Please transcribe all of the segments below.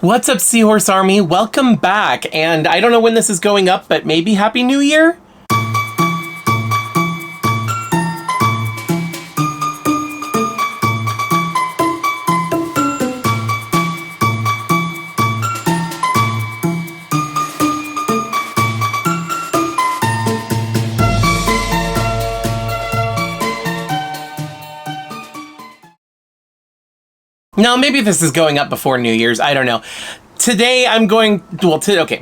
What's up, Seahorse Army? Welcome back, and I don't know when this is going up, but maybe Happy New Year? No, maybe this is going up before New Year's. I don't know. Today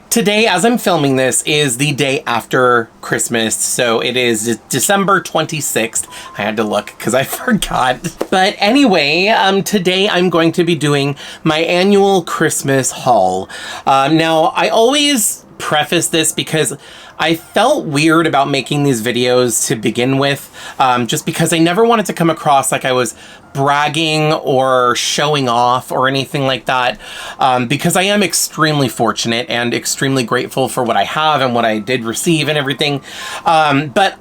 today as I'm filming this is the day after Christmas. So it is December 26th. I had to look because I forgot. But anyway, today I'm going to be doing my annual Christmas haul. Now, I always preface this because I felt weird about making these videos to begin with, just because I never wanted to come across like I was bragging or showing off or anything like that, because I am extremely fortunate and extremely grateful for what I have and what I did receive and everything. But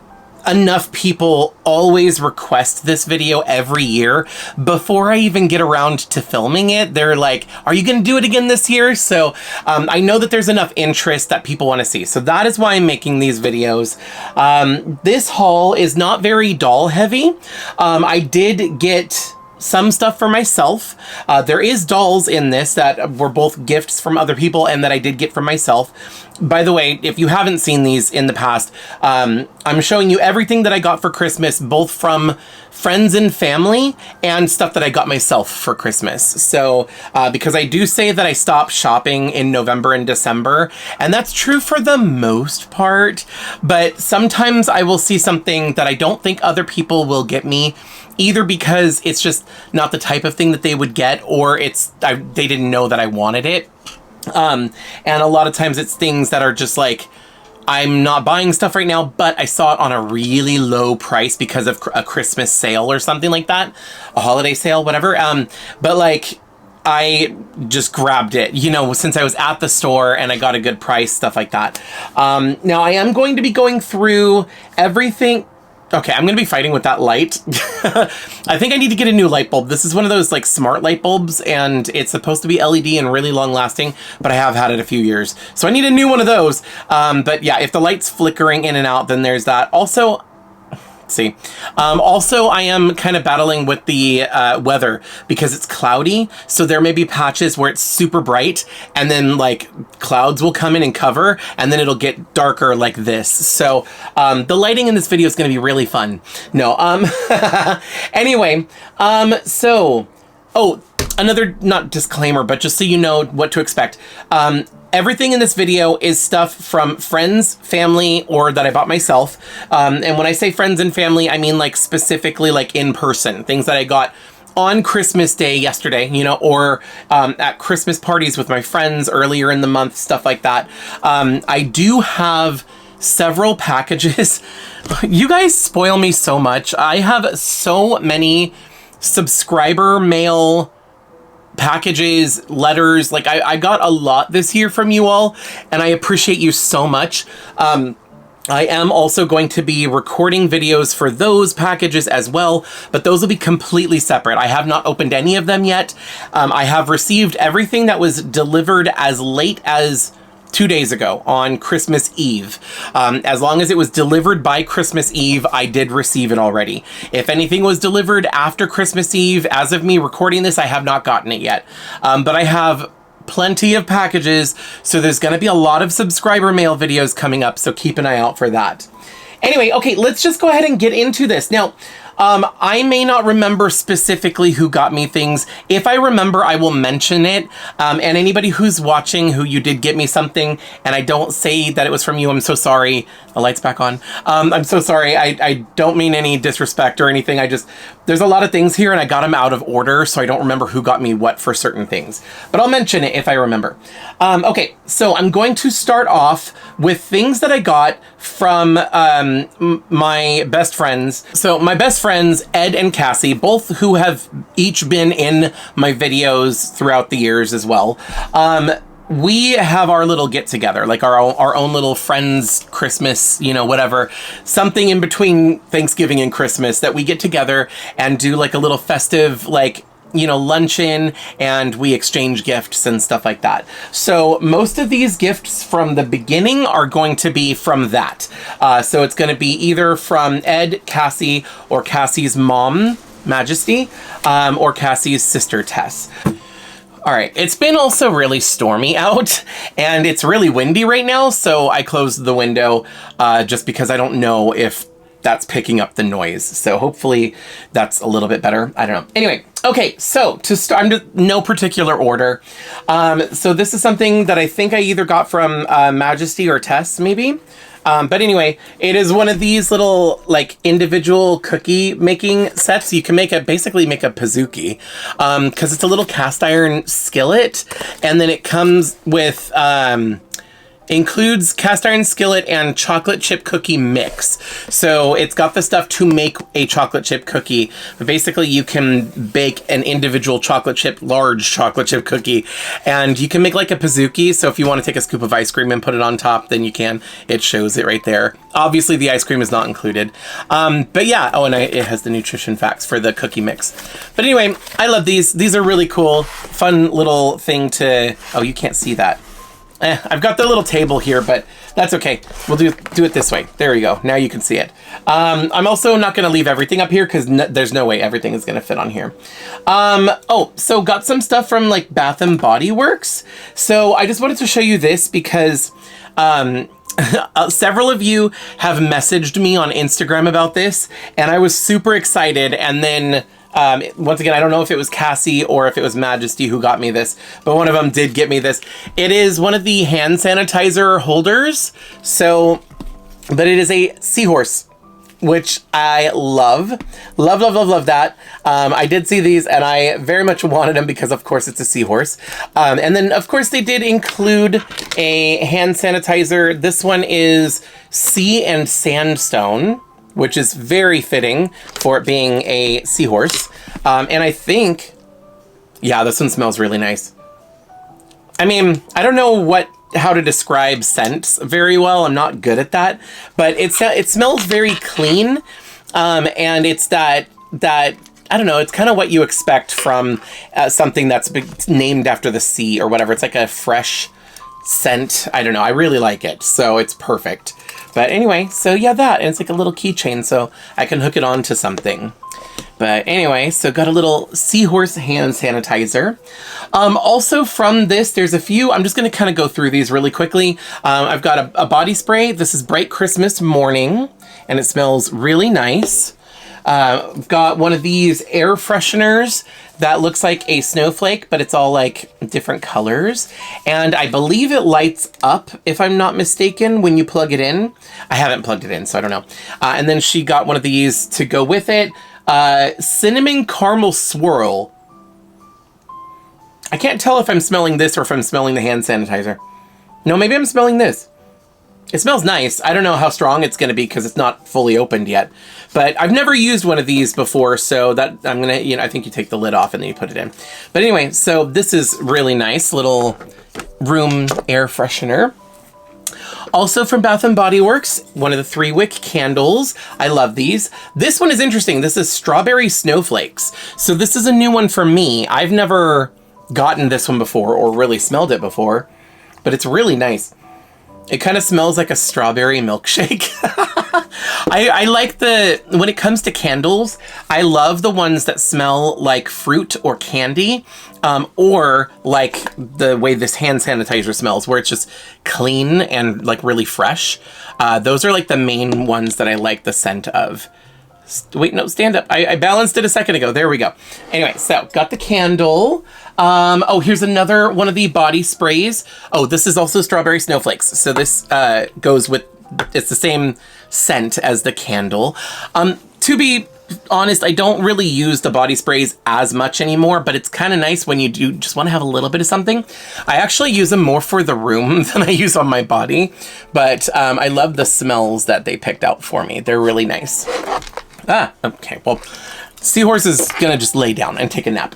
enough people always request this video every year before I even get around to filming it. They're like, are you going to do it again this year? So I know that there's enough interest that people want to see. So that is why I'm making these videos. This haul is not very doll heavy. I did get some stuff for myself. There is dolls in this that were both gifts from other people and that I did get for myself. By the way, if you haven't seen these in the past, I'm showing you everything that I got for Christmas, both from friends and family and stuff that I got myself for Christmas. So, because I do say that I stopped shopping in November and December, and that's true for the most part, but sometimes I will see something that I don't think other people will get me, either because it's just not the type of thing that they would get, or they didn't know that I wanted it. And a lot of times it's things that are just like, I'm not buying stuff right now, but I saw it on a really low price because of a Christmas sale or something like that, a holiday sale, whatever. But like, I just grabbed it, you know, since I was at the store and I got a good price, stuff like that. Now I am going to be going through everything. Okay, I'm going to be fighting with that light. I think I need to get a new light bulb. This is one of those like smart light bulbs, and it's supposed to be LED and really long lasting, but I have had it a few years. So I need a new one of those. But yeah, if the light's flickering in and out, then there's that. Also, see. Also, I am kind of battling with the weather because it's cloudy. So there may be patches where it's super bright and then like clouds will come in and cover and then it'll get darker like this. So the lighting in this video is going to be really fun. No, anyway, another, not disclaimer, but just so you know what to expect. Everything in this video is stuff from friends, family, or that I bought myself. And when I say friends and family, I mean like specifically like in person, things that I got on Christmas Day yesterday, you know, or at Christmas parties with my friends earlier in the month, stuff like that. I do have several packages. You guys spoil me so much. I have so many subscriber mail packages, letters. Like I got a lot this year from you all, and I appreciate you so much. I am also going to be recording videos for those packages as well, but those will be completely separate. I have not opened any of them yet. I have received everything that was delivered as late as 2 days ago on Christmas Eve. As long as it was delivered by Christmas Eve, I did receive it already. If anything was delivered after Christmas Eve, as of me recording this, I have not gotten it yet. But I have plenty of packages, so there's going to be a lot of subscriber mail videos coming up, so keep an eye out for that. Anyway, okay, let's just go ahead and get into this. Now, I may not remember specifically who got me things. If I remember, I will mention it. And anybody who's watching who you did get me something and I don't say that it was from you, I'm so sorry. The light's back on. I'm so sorry. I don't mean any disrespect or anything. There's a lot of things here and I got them out of order, so I don't remember who got me what for certain things. But I'll mention it if I remember. Okay, so I'm going to start off with things that I got from my best friends. So my best friends, Ed and Cassie, both who have each been in my videos throughout the years as well. We have our little get together, like our own little friends Christmas, you know, whatever, something in between Thanksgiving and Christmas that we get together and do like a little festive, like you know, luncheon, and we exchange gifts and stuff like that. So most of these gifts from the beginning are going to be from that. So it's going to be either from Ed, Cassie, or Cassie's mom, Majesty, or Cassie's sister, Tess. All right, it's been also really stormy out, and it's really windy right now, so I closed the window just because I don't know if that's picking up the noise. So hopefully that's a little bit better. I don't know. Anyway, okay, so to start, I'm just no particular order. So this is something that I think I either got from Majesty or Tess, maybe. But anyway, it is one of these little like individual cookie making sets. You can basically make a pizookie, because it's a little cast iron skillet, and then it comes with includes cast iron skillet and chocolate chip cookie mix. So it's got the stuff to make a chocolate chip cookie, but basically you can bake an individual large chocolate chip cookie, and you can make like a pizookie. So if you want to take a scoop of ice cream and put it on top, then you can. It shows it right there. Obviously the ice cream is not included. But yeah, oh, and it has the nutrition facts for the cookie mix. But anyway, I love these. These are really cool. Fun little thing to, oh, you can't see that. I've got the little table here, but that's okay. We'll do it this way. There we go. Now you can see it. I'm also not going to leave everything up here because there's no way everything is going to fit on here. Oh, so got some stuff from like Bath and Body Works. So I just wanted to show you this because several of you have messaged me on Instagram about this, and I was super excited. And then once again, I don't know if it was Cassie or if it was Majesty who got me this, but one of them did get me this. It is one of the hand sanitizer holders. So, but it is a seahorse, which I love. Love, love, love, love that. I did see these and I very much wanted them because of course it's a seahorse. And then of course they did include a hand sanitizer. This one is Sea and Sandstone, which is very fitting for it being a seahorse. And I think, yeah, this one smells really nice. I mean, I don't know how to describe scents very well. I'm not good at that, but it smells very clean. And it's that, I don't know, it's kind of what you expect from something that's named after the sea or whatever. It's like a fresh scent. I don't know. I really like it. So it's perfect. But anyway, so yeah, that. And it's like a little keychain, so I can hook it on to something. But anyway, so got a little seahorse hand sanitizer. Also from this, there's a few. I'm just going to kind of go through these really quickly. I've got a body spray. This is Bright Christmas Morning, and it smells really nice. I've got one of these air fresheners that looks like a snowflake, but it's all like different colors. And I believe it lights up, if I'm not mistaken, when you plug it in. I haven't plugged it in, so I don't know. And then she got one of these to go with it. Cinnamon Caramel Swirl. I can't tell if I'm smelling this or if I'm smelling the hand sanitizer. No, maybe I'm smelling this. It smells nice. I don't know how strong it's going to be because it's not fully opened yet. But I've never used one of these before, so that I'm going to, I think you take the lid off and then you put it in. But anyway, so this is really nice. Little room air freshener. Also from Bath and Body Works, one of the 3-wick candles. I love these. This one is interesting. This is Strawberry Snowflakes. So this is a new one for me. I've never gotten this one before or really smelled it before, but it's really nice. It kind of smells like a strawberry milkshake. I like when it comes to candles, I love the ones that smell like fruit or candy, or like the way this hand sanitizer smells, where it's just clean and like really fresh. Those are like the main ones that I like the scent of. Wait, no, stand up. I balanced it a second ago. There we go. Anyway, so got the candle. Oh, here's another one of the body sprays. Oh, this is also Strawberry Snowflakes. So this goes with, it's the same scent as the candle. To be honest, I don't really use the body sprays as much anymore, but it's kind of nice when you do just want to have a little bit of something. I actually use them more for the room than I use on my body, but I love the smells that they picked out for me. They're really nice. Ah, okay, well, Seahorse is gonna just lay down and take a nap.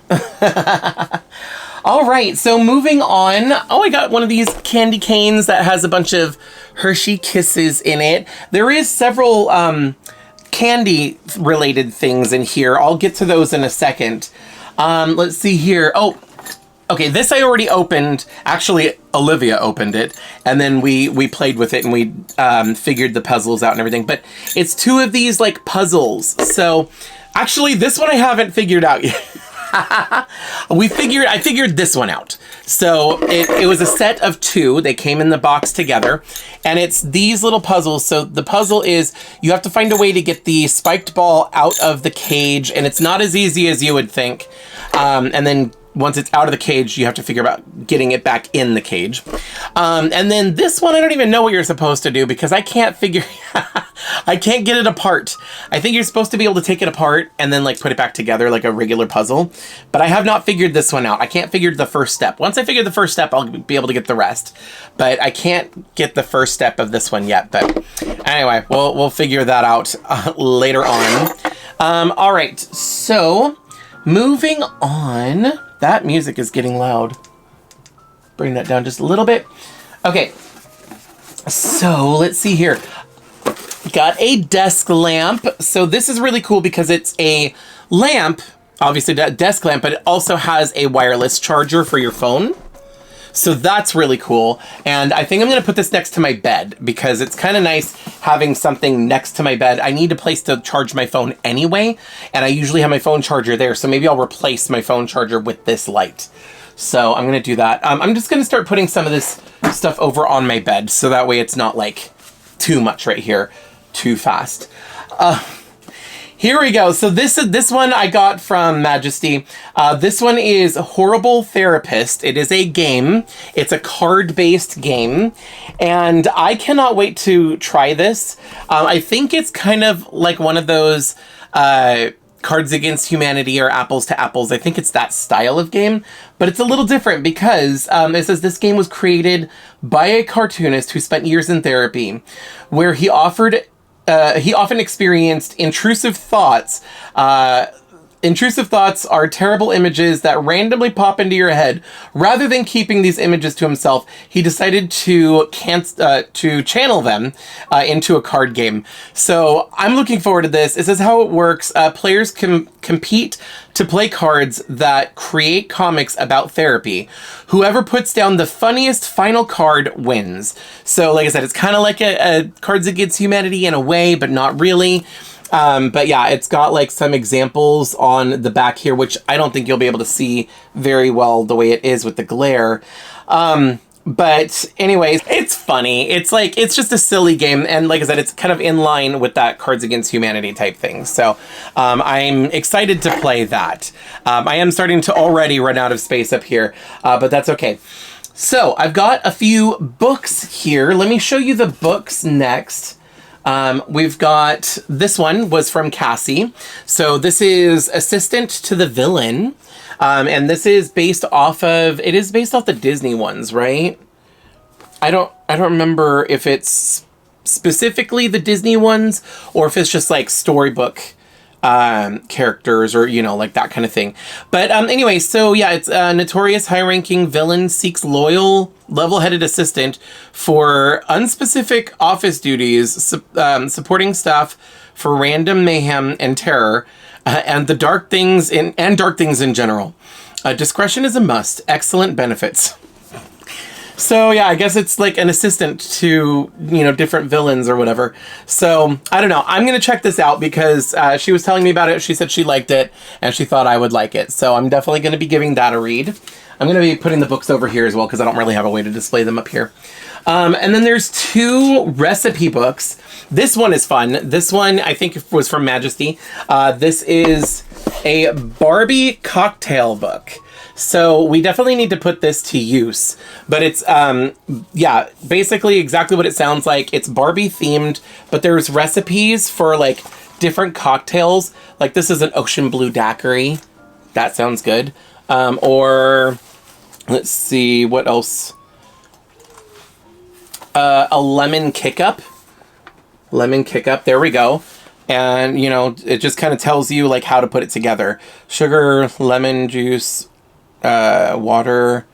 All right, so moving on. Oh, I got one of these candy canes that has a bunch of Hershey Kisses in it. There is several candy-related things in here. I'll get to those in a second. Let's see here. Oh, okay, this I already opened. Actually, Olivia opened it, and then we played with it, and we figured the puzzles out and everything. But it's two of these, like, puzzles. So, actually, this one I haven't figured out yet. I figured this one out. So it was a set of two. They came in the box together, and it's these little puzzles. So the puzzle is you have to find a way to get the spiked ball out of the cage, and it's not as easy as you would think. And then once it's out of the cage, you have to figure out getting it back in the cage. And then this one, I don't even know what you're supposed to do because I can't figure, I can't get it apart. I think you're supposed to be able to take it apart and then like put it back together like a regular puzzle. But I have not figured this one out. I can't figure the first step. Once I figure the first step, I'll be able to get the rest. But I can't get the first step of this one yet. But anyway, we'll figure that out later on. All right, so moving on. That music is getting loud. Bring that down just a little bit. Okay, so let's see here. Got a desk lamp. So this is really cool because it's a lamp, obviously a desk lamp, but it also has a wireless charger for your phone. So that's really cool. And I think I'm going to put this next to my bed because it's kind of nice having something next to my bed. I need a place to charge my phone anyway, and I usually have my phone charger there. So maybe I'll replace my phone charger with this light. So I'm going to do that. I'm just going to start putting some of this stuff over on my bed so that way it's not like too much right here too fast. Here we go. So this one I got from Majesty. This one is Horrible Therapist. It is a game. It's a card-based game. And I cannot wait to try this. I think it's kind of like one of those Cards Against Humanity or Apples to Apples. I think it's that style of game. But it's a little different because it says this game was created by a cartoonist who spent years in therapy, where he often experienced intrusive thoughts. Intrusive thoughts are terrible images that randomly pop into your head. Rather than keeping these images to himself, he decided to channel them into a card game. So I'm looking forward to this. It says how it works. Players can compete to play cards that create comics about therapy. Whoever puts down the funniest final card wins. So like I said, it's kind of like a Cards Against Humanity in a way, but not really. But yeah, it's got like some examples on the back here, which I don't think you'll be able to see very well the way it is with the glare. But anyways, it's funny. It's just a silly game. And like I said, it's kind of in line with that Cards Against Humanity type thing. So, I'm excited to play that. I am starting to already run out of space up here, but that's okay. So I've got a few books here. Let me show you the books next. We've got, this one was from Cassie. So this is Assistant to the Villain. And this is based off the Disney ones, right? I don't remember if it's specifically the Disney ones or if it's just like storybook, characters or, like that kind of thing. But, anyway, so yeah, it's a notorious high-ranking villain seeks loyal, level-headed assistant for unspecific office duties, supporting staff for random mayhem and terror, and dark things in general. Discretion is a must. Excellent benefits. So yeah, I guess it's like an assistant to, different villains or whatever. So I don't know. I'm going to check this out because she was telling me about it. She said she liked it and she thought I would like it. So I'm definitely going to be giving that a read. I'm going to be putting the books over here as well because I don't really have a way to display them up here. And then there's two recipe books. This one is fun. This one I think was from Majesty. This is a Barbie cocktail book. So we definitely need to put this to use, but it's, yeah, basically exactly what it sounds like. It's Barbie themed, but there's recipes for like different cocktails. Like this is an ocean blue daiquiri. That sounds good. Or let's see what else. A lemon kick-up. Lemon kick-up. There we go. And, it just kind of tells you like how to put it together. Sugar, lemon juice, water,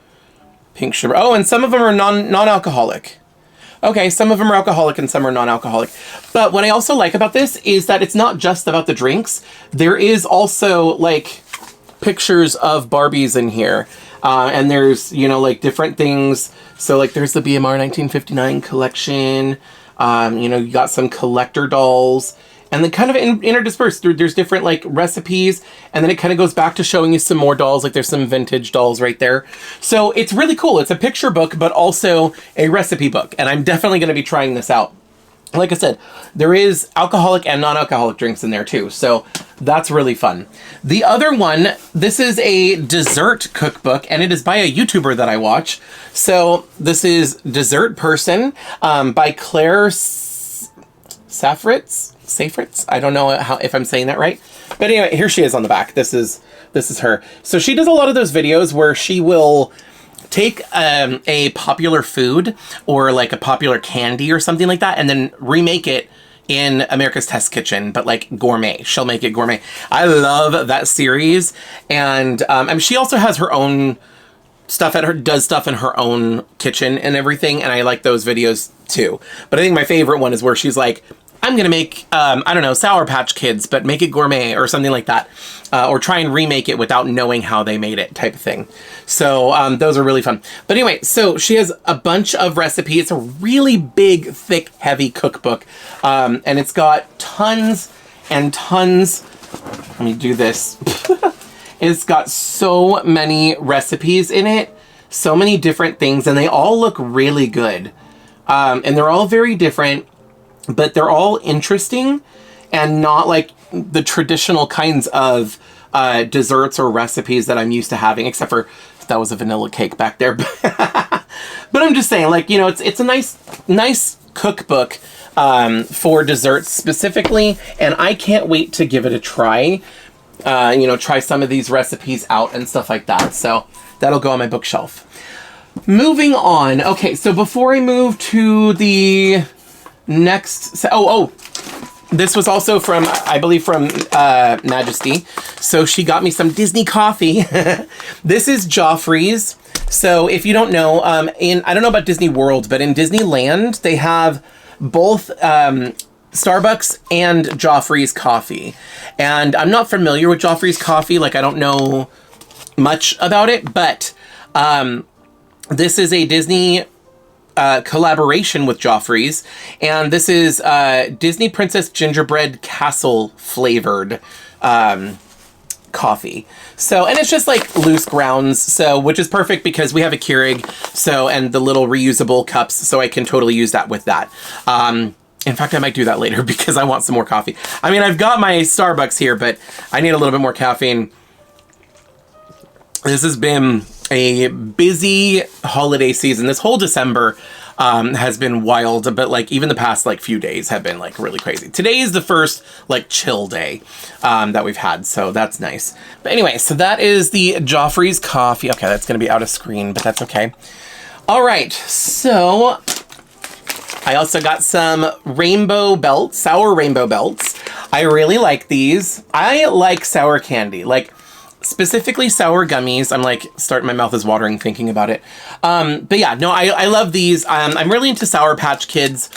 pink sugar. Oh, and some of them are non-alcoholic. Okay, some of them are alcoholic and some are non-alcoholic. But what I also like about this is that it's not just about the drinks. There is also like pictures of Barbies in here. And there's, you know, like different things. So like there's the BMR 1959 collection. You know, you got some collector dolls. And then kind of interdispersed, there's different like recipes, and then it kind of goes back to showing you some more dolls. Like there's some vintage dolls right there. So it's really cool. It's a picture book, but also a recipe book. And I'm definitely going to be trying this out. Like I said, there is alcoholic and non-alcoholic drinks in there too. So that's really fun. The other one, this is a dessert cookbook, and it is by a YouTuber that I watch. So this is Dessert Person by Claire Safritz. I don't know if I'm saying that right. But anyway, here she is on the back. This is her. So she does a lot of those videos where she will take a popular food or like a popular candy or something like that and then remake it in America's Test Kitchen, but like gourmet. She'll make it gourmet. I love that series. And she also has her own stuff does stuff in her own kitchen and everything. And I like those videos too. But I think my favorite one is where she's like, I'm going to make, I don't know, Sour Patch Kids, but make it gourmet or something like that. Or try and remake it without knowing how they made it type of thing. So those are really fun. But anyway, so she has a bunch of recipes. It's a really big, thick, heavy cookbook. And it's got tons and tons. Let me do this. It's got so many recipes in it. So many different things. And they all look really good. And they're all very different. But they're all interesting and not like the traditional kinds of desserts or recipes that I'm used to having, except for that was a vanilla cake back there. But I'm just saying, like, you know, it's a nice cookbook for desserts specifically, and I can't wait to give it a try. You know, try some of these recipes out and stuff like that. So that'll go on my bookshelf. Moving on. Okay, so before I move to the next, this was also from, I believe, from Majesty. So she got me some Disney coffee. This is Joffrey's. So if you don't know, I don't know about Disney World, but in Disneyland, they have both Starbucks and Joffrey's coffee. And I'm not familiar with Joffrey's coffee. Like, I don't know much about it, but this is a Disney collaboration with Joffrey's, and this is Disney Princess Gingerbread Castle flavored coffee. So, and it's just like loose grounds, so which is perfect because we have a Keurig, so, and the little reusable cups, so I can totally use that with that. In fact, I might do that later because I want some more coffee. I mean, I've got my Starbucks here, but I need a little bit more caffeine. This has been a busy holiday season. This whole December has been wild, but like even the past like few days have been like really crazy. Today is the first like chill day that we've had, so that's nice. But anyway, so that is the Joffrey's coffee. Okay, that's gonna be out of screen, but that's okay. All right, so I also got some rainbow belts, sour rainbow belts. I really like these. I like sour candy, like specifically sour gummies. I'm like, my mouth is watering thinking about it. But yeah, no, I love these. I'm really into Sour Patch Kids.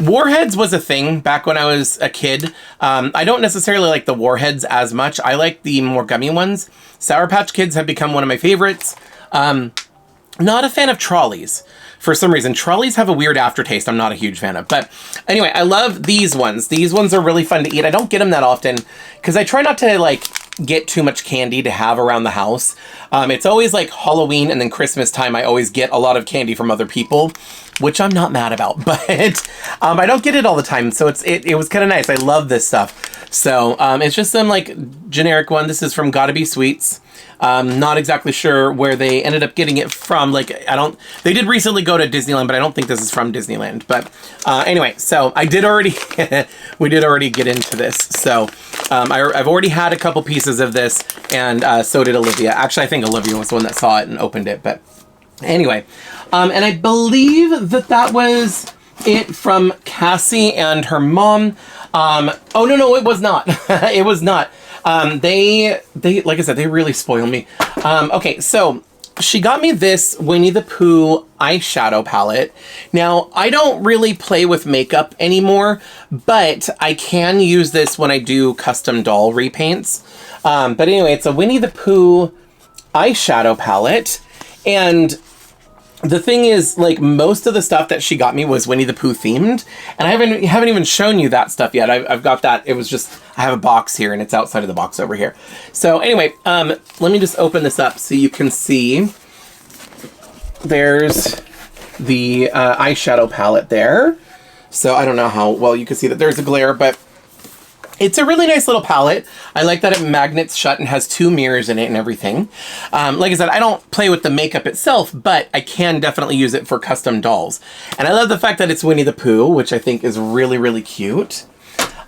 Warheads was a thing back when I was a kid. I don't necessarily like the Warheads as much. I like the more gummy ones. Sour Patch Kids have become one of my favorites. Not a fan of Trolleys. For some reason, Trolleys have a weird aftertaste I'm not a huge fan of. But anyway, I love these ones. These ones are really fun to eat. I don't get them that often because I try not to like get too much candy to have around the house. It's always like Halloween and then Christmas time. I always get a lot of candy from other people, which I'm not mad about, but I don't get it all the time. So it was kind of nice. I love this stuff. So it's just some like generic one. This is from Gotta Be Sweets. Not exactly sure where they ended up getting it from. Like, they did recently go to Disneyland, but I don't think this is from Disneyland. But anyway, so we did already get into this. So I've already had a couple pieces of this, and so did Olivia. Actually, I think Olivia was the one that saw it and opened it. But anyway, and I believe that was it from Cassie and her mom. Oh, no, it was not. It was not. They, like I said, they really spoil me. Okay, so she got me this Winnie the Pooh eyeshadow palette. Now, I don't really play with makeup anymore, but I can use this when I do custom doll repaints. But anyway, it's a Winnie the Pooh eyeshadow palette. And the thing is, like, most of the stuff that she got me was Winnie the Pooh themed. And I haven't even shown you that stuff yet. I've got that. It was just, I have a box here and it's outside of the box over here. So anyway, let me just open this up so you can see. There's the eyeshadow palette there. So I don't know how well you can see that there's a glare, but it's a really nice little palette. I like that it magnets shut and has 2 mirrors in it and everything. Like I said, I don't play with the makeup itself, but I can definitely use it for custom dolls. And I love the fact that it's Winnie the Pooh, which I think is really, really cute.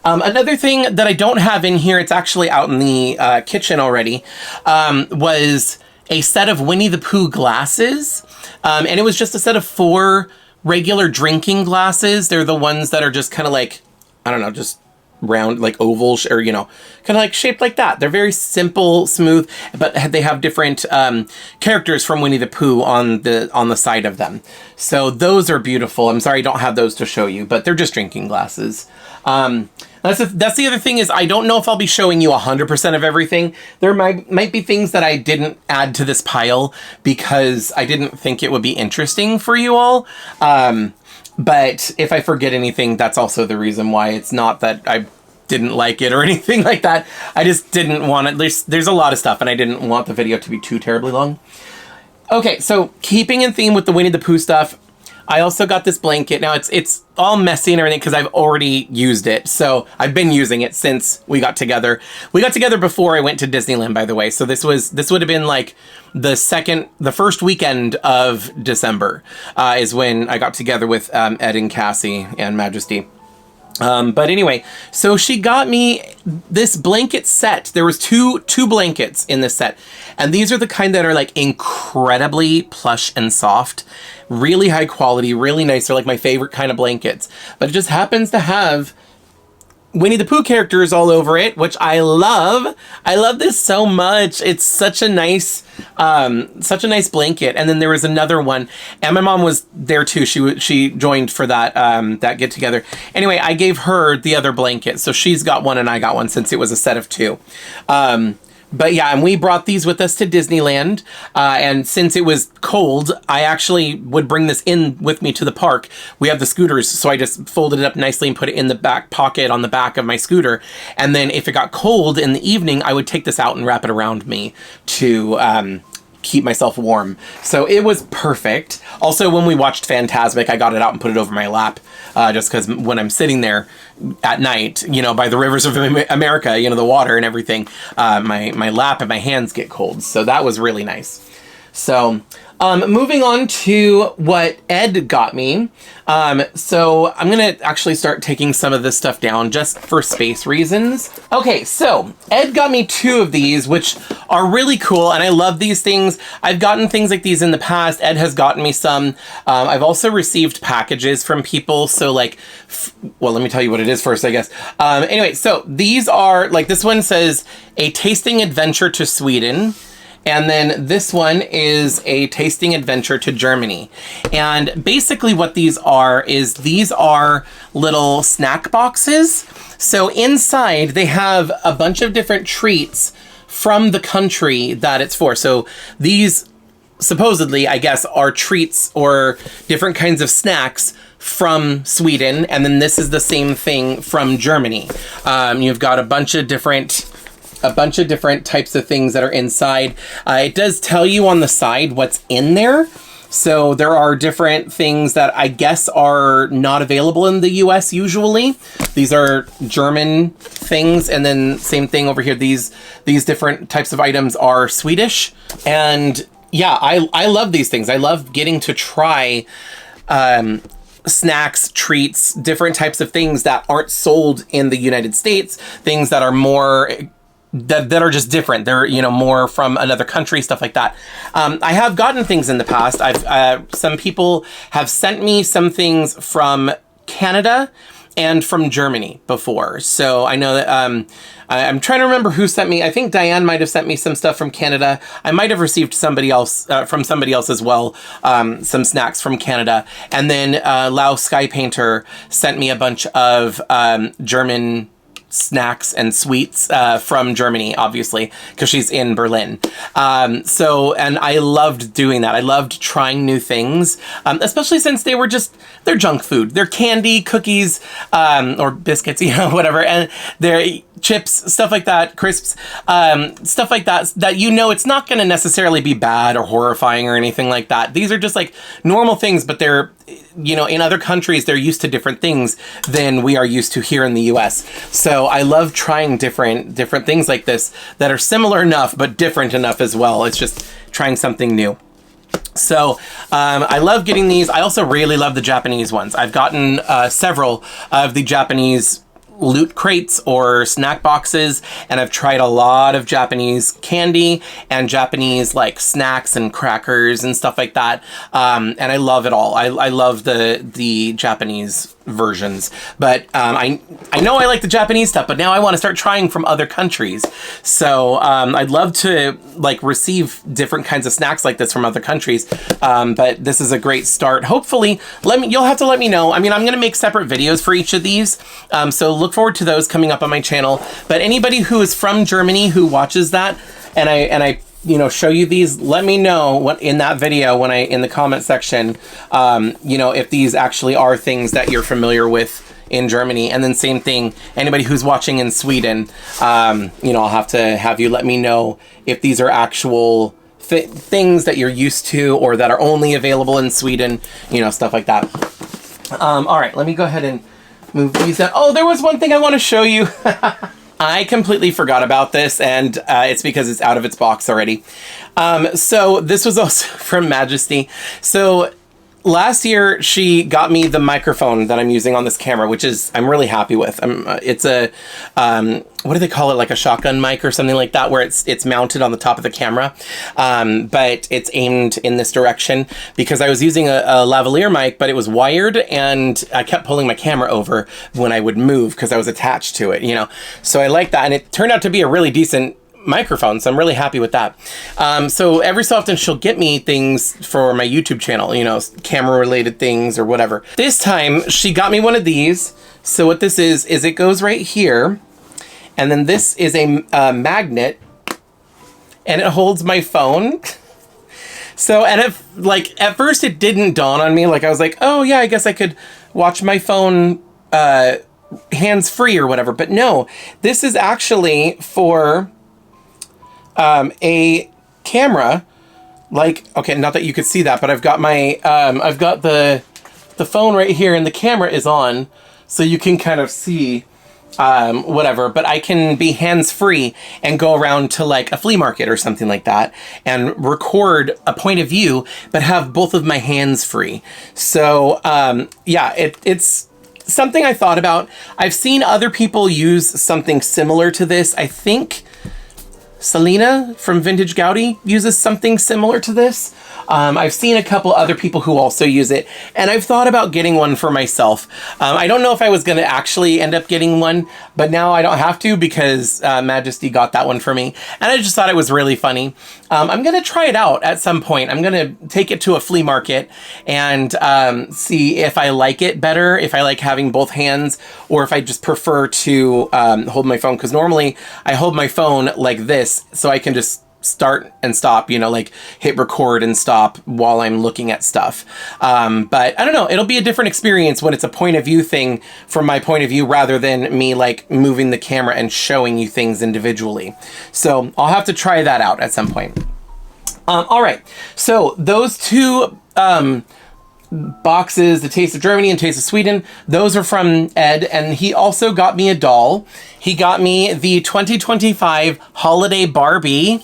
Another thing that I don't have in here, it's actually out in the kitchen already, was a set of Winnie the Pooh glasses. And it was just a set of 4 regular drinking glasses. They're the ones that are just kind of like, I don't know, just round, like oval, or, you know, kind of like shaped like that. They're very simple, smooth, but they have different characters from Winnie the Pooh on the side of them. So those are beautiful. I'm sorry I don't have those to show you, but they're just drinking glasses. That's the other thing, is I don't know if I'll be showing you 100% of everything. There might be things that I didn't add to this pile because I didn't think it would be interesting for you all. But if I forget anything, that's also the reason why. It's not that I didn't like it or anything like that. I just didn't want it. There's a lot of stuff and I didn't want the video to be too terribly long. Okay, so keeping in theme with the Winnie the Pooh stuff, I also got this blanket. Now it's all messy and everything because I've already used it. So I've been using it since we got together. We got together before I went to Disneyland, by the way. So this would have been like the first weekend of December is when I got together with Ed and Cassie and Majesty. But anyway, so she got me this blanket set. There was two blankets in this set. And these are the kind that are like incredibly plush and soft, really high quality, really nice. They're like my favorite kind of blankets, but it just happens to have Winnie the Pooh characters all over it, which I love. I love this so much. It's such a nice blanket. And then there was another one, and my mom was there too. She joined for that that get together. Anyway, I gave her the other blanket, so she's got one and I got one since it was a set of 2. But yeah, and we brought these with us to Disneyland. And since it was cold, I actually would bring this in with me to the park. We have the scooters, so I just folded it up nicely and put it in the back pocket on the back of my scooter. And then if it got cold in the evening, I would take this out and wrap it around me to keep myself warm. So it was perfect. Also, when we watched Fantasmic, I got it out and put it over my lap. Just because when I'm sitting there at night, you know, by the rivers of America, you know, the water and everything, my lap and my hands get cold. So that was really nice. So moving on to what Ed got me. So I'm going to actually start taking some of this stuff down just for space reasons. Okay, so Ed got me 2 of these, which are really cool. And I love these things. I've gotten things like these in the past. Ed has gotten me some. I've also received packages from people. So like, well, let me tell you what it is first, I guess. Anyway, so these are, like, this one says a tasting adventure to Sweden. And then this one is a tasting adventure to Germany. And basically what these are is these are little snack boxes. So inside they have a bunch of different treats from the country that it's for. So these supposedly, I guess, are treats or different kinds of snacks from Sweden. And then this is the same thing from Germany. You've got a bunch of different types of things that are inside. It does tell you on the side what's in there. So there are different things that I guess are not available in the US usually. These are German things. And then same thing over here. These different types of items are Swedish. And yeah, I love these things. I love getting to try snacks, treats, different types of things that aren't sold in the United States, things that are more that are just different. They're, you know, more from another country, stuff like that. I have gotten things in the past. Some people have sent me some things from Canada and from Germany before. So I know that I'm trying to remember who sent me. I think Diane might have sent me some stuff from Canada. I might have received somebody else from somebody else as well, some snacks from Canada. And then Lau Sky Painter sent me a bunch of German snacks and sweets from Germany, obviously, because she's in Berlin. And I loved doing that. I loved trying new things, especially since they're junk food. They're candy, cookies, or biscuits, whatever. And they're chips, stuff like that, crisps, stuff like that, it's not going to necessarily be bad or horrifying or anything like that. These are just like normal things, but they're, in other countries, they're used to different things than we are used to here in the US. So I love trying different things like this that are similar enough, but different enough as well. It's just trying something new. So I love getting these. I also really love the Japanese ones. I've gotten several of the Japanese loot crates or snack boxes, and I've tried a lot of Japanese candy and Japanese like snacks and crackers and stuff like that, and I love it all. I love the Japanese versions, but I know I like the Japanese stuff, but now I want to start trying from other countries. So I'd love to like receive different kinds of snacks like this from other countries, but this is a great start. Hopefully, you'll have to let me know. I mean, I'm going to make separate videos for each of these, so look forward to those coming up on my channel. But anybody who is from Germany who watches that, and I show you these, let me know what in that video in the comment section, if these actually are things that you're familiar with in Germany. And then same thing, anybody who's watching in Sweden, I'll have to have you let me know if these are actual things that you're used to or that are only available in Sweden, stuff like that. All right, let me go ahead and move these out. Oh, there was one thing I want to show you. I completely forgot about this, and it's because it's out of its box already. So this was also from Majesty. So last year, she got me the microphone that I'm using on this camera, which I'm really happy with. It's a, what do they call it? Like a shotgun mic or something like that, where it's mounted on the top of the camera. But it's aimed in this direction because I was using a lavalier mic, but it was wired and I kept pulling my camera over when I would move because I was attached to it, So I like that. And it turned out to be a really decent microphone, so I'm really happy with that. So every so often she'll get me things for my YouTube channel, camera related things or whatever. This time she got me one of these. So what this is it goes right here, and then this is a magnet, and it holds my phone. So, and at first it didn't dawn on me, I was like, oh yeah, I guess I could watch my phone hands-free or whatever, but no, this is actually for a camera, okay, not that you could see that, but I've got my, I've got the phone right here and the camera is on, so you can kind of see, whatever, but I can be hands-free and go around to like a flea market or something like that and record a point of view, but have both of my hands free. So, yeah, it's something I thought about. I've seen other people use something similar to this. I think Selena from Vintage Gaudi uses something similar to this. I've seen a couple other people who also use it, and I've thought about getting one for myself. I don't know if I was going to actually end up getting one, but now I don't have to because Majesty got that one for me, and I just thought it was really funny. I'm going to try it out at some point. I'm going to take it to a flea market and see if I like it better, if I like having both hands, or if I just prefer to hold my phone, because normally I hold my phone like this, so I can just start and stop, like hit record and stop while I'm looking at stuff. But I don't know, it'll be a different experience when it's a point of view thing from my point of view rather than me like moving the camera and showing you things individually. So I'll have to try that out at some point. All right, so those two boxes, the Taste of Germany and Taste of Sweden, those are from Ed, and he also got me a doll. He got me the 2025 Holiday Barbie.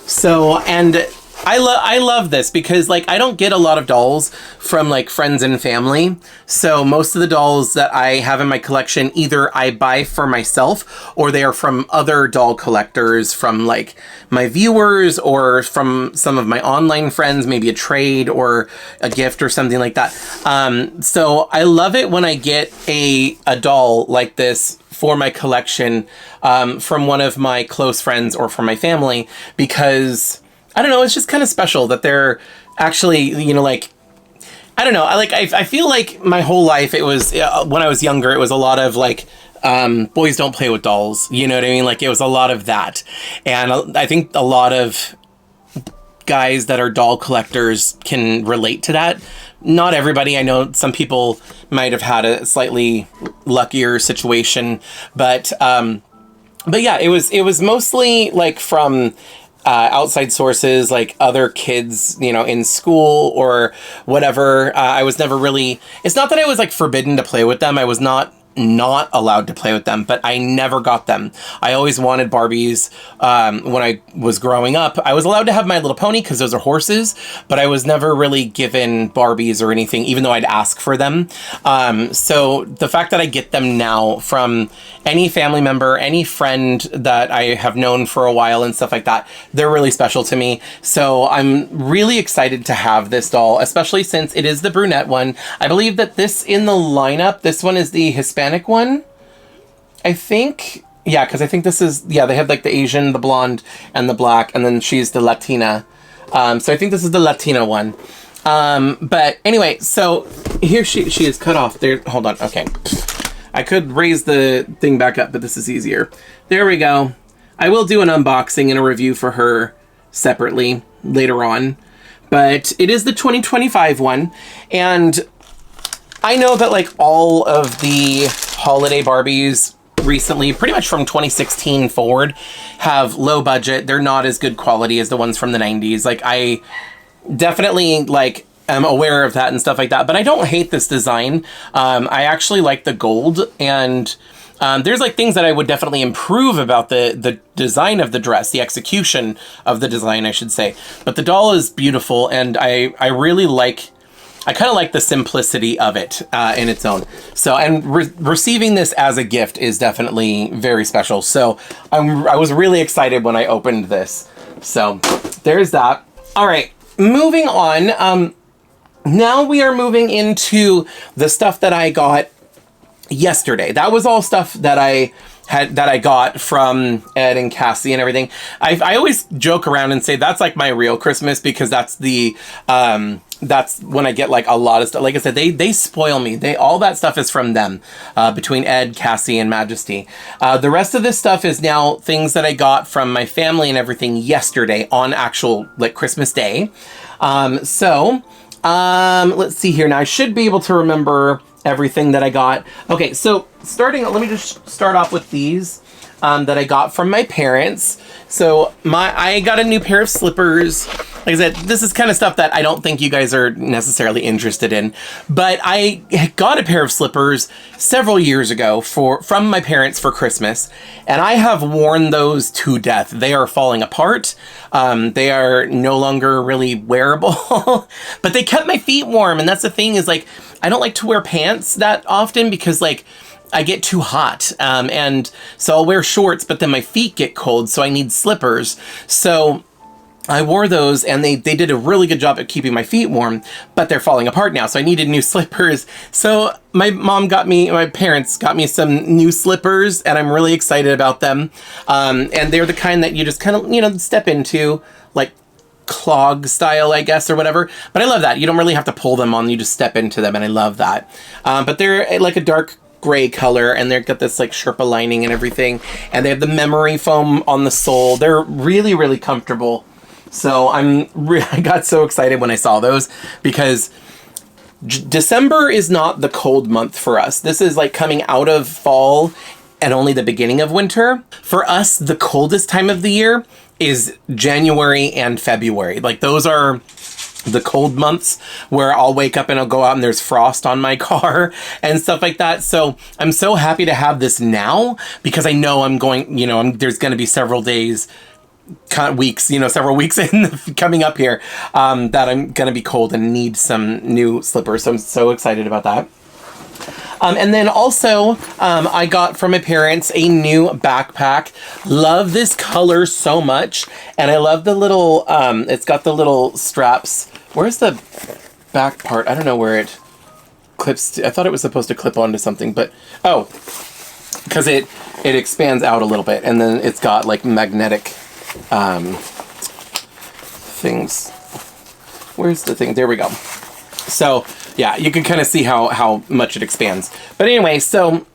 So, and I love this because like I don't get a lot of dolls from like friends and family. So most of the dolls that I have in my collection either I buy for myself or they are from other doll collectors, from like my viewers or from some of my online friends, maybe a trade or a gift or something like that. So I love it when I get a doll like this for my collection from one of my close friends or from my family, because I don't know, it's just kind of special that they're actually, you know, like, I don't know, I feel like my whole life it was, when I was younger, it was a lot of like, boys don't play with dolls, you know what I mean? Like it was a lot of that. And I think a lot of guys that are doll collectors can relate to that. Not everybody. I know some people might have had a slightly luckier situation, but yeah, it was mostly like from outside sources, like other kids, you know, in school or whatever. I was never really, it's not that I was like forbidden to play with them. I was not allowed to play with them, but I never got them. I always wanted Barbies. When I was growing up, I was allowed to have My Little Pony because those are horses, but I was never really given Barbies or anything, even though I'd ask for them. So the fact that I get them now from any family member, any friend that I have known for a while and stuff like that, they're really special to me. So I'm really excited to have this doll, especially since it is the brunette one. I believe that this in the lineup, this one is the Hispanic one, I think. Yeah, because I think this is, yeah, they have like the Asian, the blonde, and the black, and then she's the Latina. So I think this is the Latina one. But anyway, so here she is cut off there. Hold on. Okay. I could raise the thing back up, but this is easier. There we go. I will do an unboxing and a review for her separately later on. But it is the 2025 one. And I know that like all of the holiday Barbies recently, pretty much from 2016 forward, have low budget. They're not as good quality as the ones from the 90s. Like I definitely like am aware of that and stuff like that, but I don't hate this design. I actually like the gold, and there's like things that I would definitely improve about the design of the dress, the execution of the design, I should say. But the doll is beautiful, and I really like, I kind of like the simplicity of it in its own. So, and receiving this as a gift is definitely very special. So I was really excited when I opened this. So there's that. All right, moving on. Now we are moving into the stuff that I got yesterday. That was all stuff that I got from Ed and Cassie and everything. I always joke around and say that's like my real Christmas, because that's the that's when I get like a lot of stuff. Like I said, they spoil me. All that stuff is from them, between Ed, Cassie, and Majesty. The rest of this stuff is now things that I got from my family and everything yesterday on actual like Christmas Day. Let's see here. Now I should be able to remember everything that I got. Okay, so let me just start off with these that I got from my parents. So I got a new pair of slippers. Like I said, this is kind of stuff that I don't think you guys are necessarily interested in, but I got a pair of slippers several years ago from my parents for Christmas, and I have worn those to death. They are falling apart. They are no longer really wearable, but they kept my feet warm. And that's the thing, is like, I don't like to wear pants that often because like I get too hot. And so I'll wear shorts, but then my feet get cold. So I need slippers. So I wore those, and they did a really good job at keeping my feet warm, but they're falling apart now. So I needed new slippers. So my parents got me some new slippers, and I'm really excited about them. And they're the kind that you just kind of, you know, step into, like clog style, I guess, or whatever. But I love that. You don't really have to pull them on. You just step into them, and I love that. But they're like a dark gray color, and they've got this like Sherpa lining and everything. And they have the memory foam on the sole. They're really, really comfortable. So I got so excited when I saw those, because December is not the cold month for us. This is like coming out of fall and only the beginning of winter. For us, the coldest time of the year is January and February. Like those are the cold months where I'll wake up and I'll go out and there's frost on my car and stuff like that. So I'm so happy to have this now, because I know I'm going, you know, there's going to be several days weeks, you know, several weeks in coming up here, that I'm gonna be cold and need some new slippers. So I'm so excited about that. And then also, I got from my parents a new backpack. Love this color so much. And I love the little, it's got the little straps. Where's the back part? I don't know where it clips. I thought it was supposed to clip onto something, but, oh, because it expands out a little bit. And then it's got like magnetic things. Where's the thing? There we go. So yeah, you can kind of see how much it expands. But anyway, so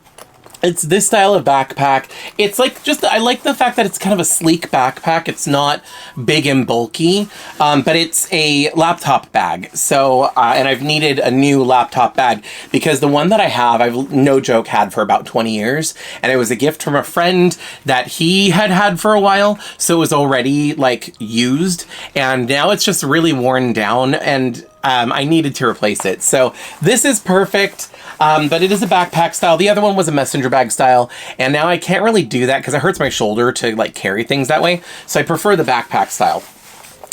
it's this style of backpack. It's like I like the fact that it's kind of a sleek backpack. It's not big and bulky, but it's a laptop bag. So, and I've needed a new laptop bag because the one that I have, I've no joke had for about 20 years. And it was a gift from a friend that he had for a while. So it was already like used, and now it's just really worn down, and I needed to replace it. So this is perfect. But it is a backpack style. The other one was a messenger bag style. And now I can't really do that because it hurts my shoulder to like carry things that way. So I prefer the backpack style.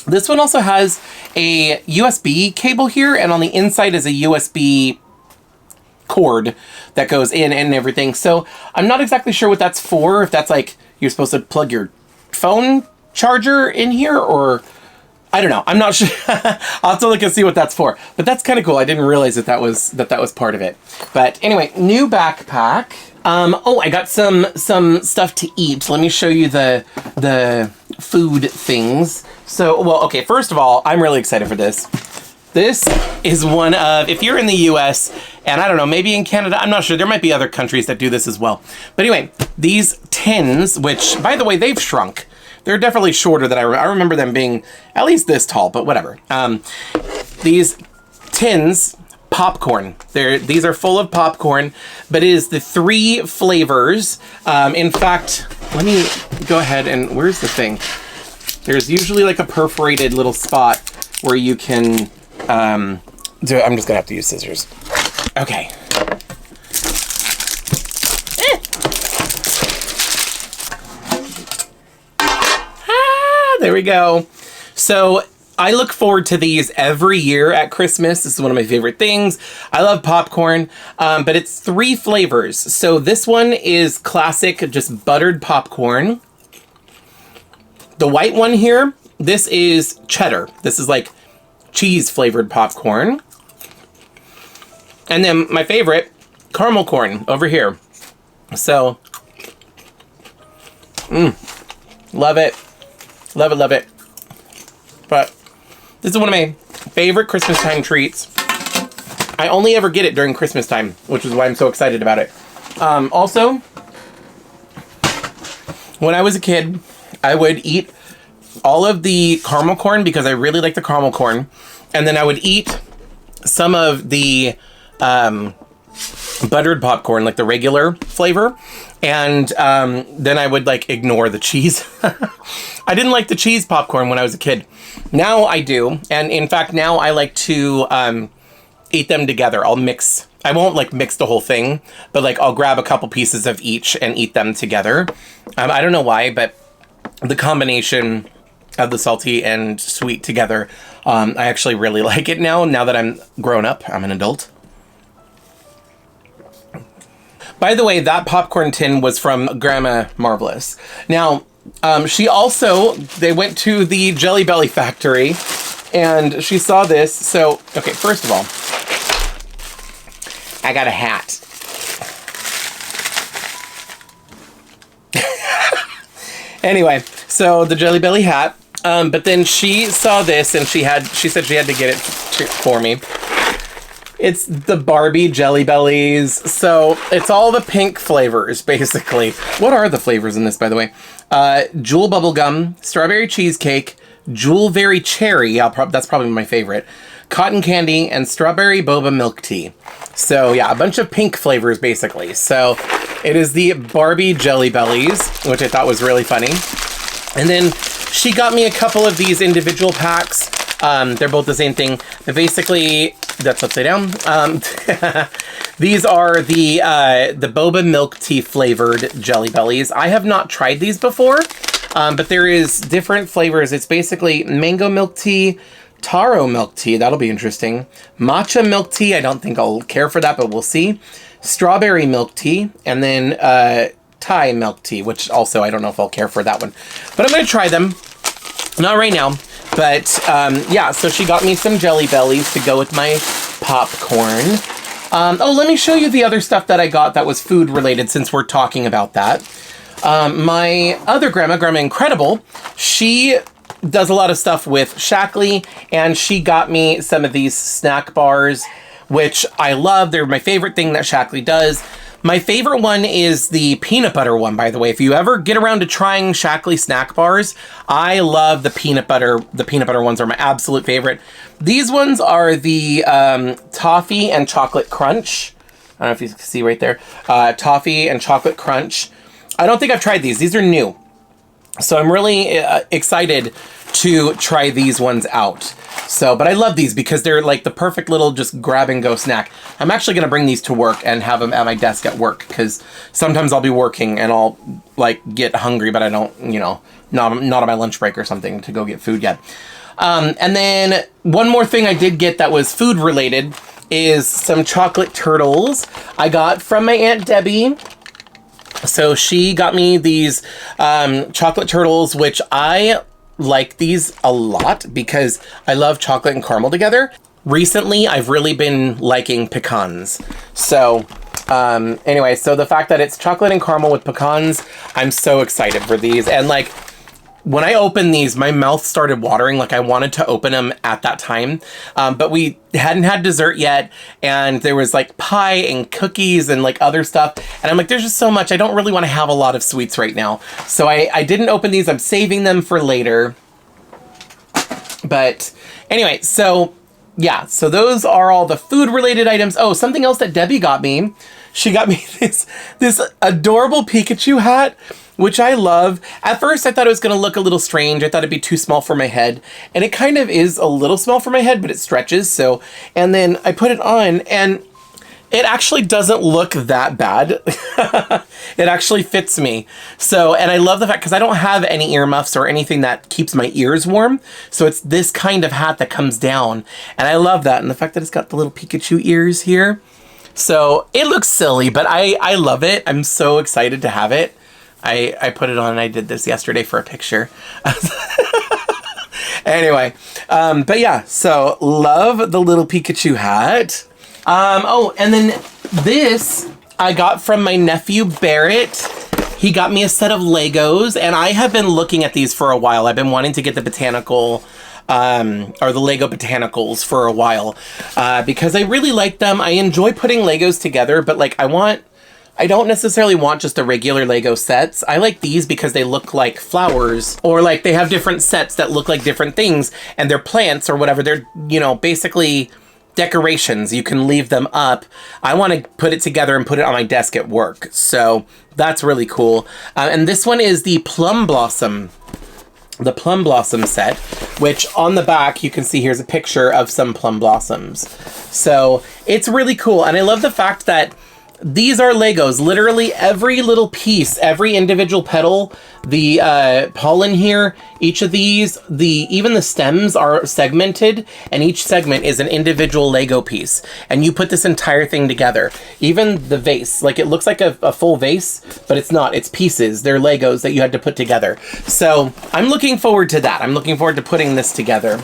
This one also has a USB cable here. And on the inside is a USB cord that goes in and everything. So I'm not exactly sure what that's for. If that's like, you're supposed to plug your phone charger in here, or I don't know. I'm not sure. I'll have to look and see what that's for. But that's kind of cool. I didn't realize that was part of it. But anyway, new backpack. Oh, I got some stuff to eat. Let me show you the food things. So, well, okay, first of all, I'm really excited for this. This is one of, if you're in the US, and I don't know, maybe in Canada, I'm not sure. There might be other countries that do this as well. But anyway, these tins, which, by the way, they've shrunk. They're definitely shorter than I remember them being at least this tall, but whatever. These tins, popcorn. These are full of popcorn, but it is the 3 flavors. In fact, let me go ahead and, where's the thing? There's usually like a perforated little spot where you can do it. I'm just gonna have to use scissors. Okay. There we go. So I look forward to these every year at Christmas. This is one of my favorite things. I love popcorn, but it's 3 flavors. So this one is classic, just buttered popcorn. The white one here, this is cheddar. This is like cheese flavored popcorn. And then my favorite, caramel corn over here. So, love it. Love it, love it. But this is one of my favorite Christmas time treats. I only ever get it during Christmas time, which is why I'm so excited about it. Also, when I was a kid, I would eat all of the caramel corn because I really like the caramel corn. And then I would eat some of the buttered popcorn, like the regular flavor. And then I would like ignore the cheese. I didn't like the cheese popcorn when I was a kid. Now I do. And in fact, now I like to eat them together. I won't like mix the whole thing, but like I'll grab a couple pieces of each and eat them together. I don't know why, but the combination of the salty and sweet together, I actually really like it now that I'm grown up. I'm an adult. By the way, that popcorn tin was from Grandma Marvelous. Now, they went to the Jelly Belly factory and she saw this. So, okay, first of all, I got a hat. Anyway, so the Jelly Belly hat. But then she saw this and she said she had to get it for me. It's the Barbie Jelly Bellies. So it's all the pink flavors, basically. What are the flavors in this, by the way? Jewel Bubblegum, Strawberry Cheesecake, Jewel Very Cherry, that's probably my favorite, Cotton Candy, and Strawberry Boba Milk Tea. So yeah, a bunch of pink flavors, basically. So it is the Barbie Jelly Bellies, which I thought was really funny. And then she got me a couple of these individual packs. They're both the same thing. But basically, that's upside down. These are the Boba Milk Tea flavored Jelly Bellies. I have not tried these before. But there is different flavors. It's basically mango milk tea, taro milk tea. That'll be interesting. Matcha milk tea. I don't think I'll care for that, but we'll see. Strawberry milk tea. And then Thai milk tea, which also I don't know if I'll care for that one. But I'm going to try them. Not right now. But yeah, so she got me some Jelly Bellies to go with my popcorn. Oh, let me show you the other stuff that I got that was food related since we're talking about that. My other grandma, Grandma Incredible, she does a lot of stuff with Shackley, and she got me some of these snack bars, which I love. They're my favorite thing that Shackley does. My favorite one is the peanut butter one, by the way. If you ever get around to trying Shackley snack bars, I love the peanut butter. The peanut butter ones are my absolute favorite. These ones are the toffee and chocolate crunch. I don't know if you can see right there. Toffee and chocolate crunch. I don't think I've tried these. These are new. So I'm really excited to try these ones out. So, but I love these because they're like the perfect little just grab and go snack. I'm actually going to bring these to work and have them at my desk at work because sometimes I'll be working and I'll like get hungry, but I don't, you know, not on my lunch break or something to go get food yet. And then one more thing I did get that was food related is some chocolate turtles I got from my Aunt Debbie. So she got me these chocolate turtles, which I like these a lot because I love chocolate and caramel together. Recently, I've really been liking pecans. So anyway, so the fact that it's chocolate and caramel with pecans, I'm so excited for these. And like, when I opened these, my mouth started watering. Like I wanted to open them at that time. But we hadn't had dessert yet. And there was like pie and cookies and like other stuff. And I'm like, there's just so much. I don't really want to have a lot of sweets right now. So I didn't open these. I'm saving them for later. But anyway, so yeah. So those are all the food related items. Oh, something else that Debbie got me. She got me this adorable Pikachu hat, which I love. At first, I thought it was going to look a little strange. I thought it'd be too small for my head. And it kind of is a little small for my head, but it stretches. So, and then I put it on and it actually doesn't look that bad. It actually fits me. So, and I love the fact, because I don't have any earmuffs or anything that keeps my ears warm. So it's this kind of hat that comes down. And I love that. And the fact that it's got the little Pikachu ears here. So it looks silly, but I love it. I'm so excited to have it. I put it on and I did this yesterday for a picture. Anyway, but yeah, so love the little Pikachu hat. Oh, and then this I got from my nephew Barrett. He got me a set of Legos, and I have been looking at these for a while. I've been wanting to get the botanical or the Lego Botanicals for a while because I really like them. I enjoy putting Legos together, but like I don't necessarily want just the regular Lego sets. I like these because they look like flowers, or like they have different sets that look like different things, and they're plants or whatever. They're, you know, basically decorations. You can leave them up. I want to put it together and put it on my desk at work. So that's really cool. And this one is the Plum Blossom set, which on the back you can see here's a picture of some plum blossoms. So it's really cool. And I love the fact that these are Legos. Literally every little piece, every individual petal, the pollen here, each of these, even the stems are segmented, and each segment is an individual Lego piece. And you put this entire thing together. Even the vase, like it looks like a full vase, but it's not. It's pieces. They're Legos that you had to put together. So I'm looking forward to that. I'm looking forward to putting this together.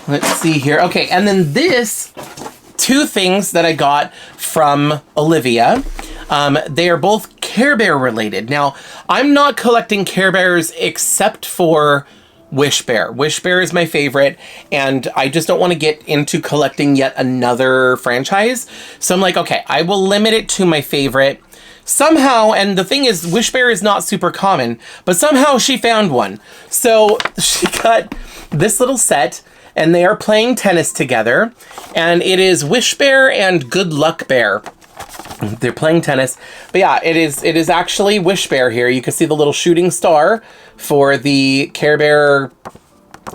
Let's see here. Okay, and then this, two things that I got from Olivia. They are both Care Bear related. Now, I'm not collecting Care Bears except for Wish Bear. Wish Bear is my favorite, and I just don't want to get into collecting yet another franchise. So I'm like, okay, I will limit it to my favorite. Somehow, and the thing is, Wish Bear is not super common, but somehow she found one. So she got this little set, and they are playing tennis together, and it is Wish Bear and Good Luck Bear. They're playing tennis, but yeah, it is actually Wish Bear here. You can see the little shooting star for the Care Bear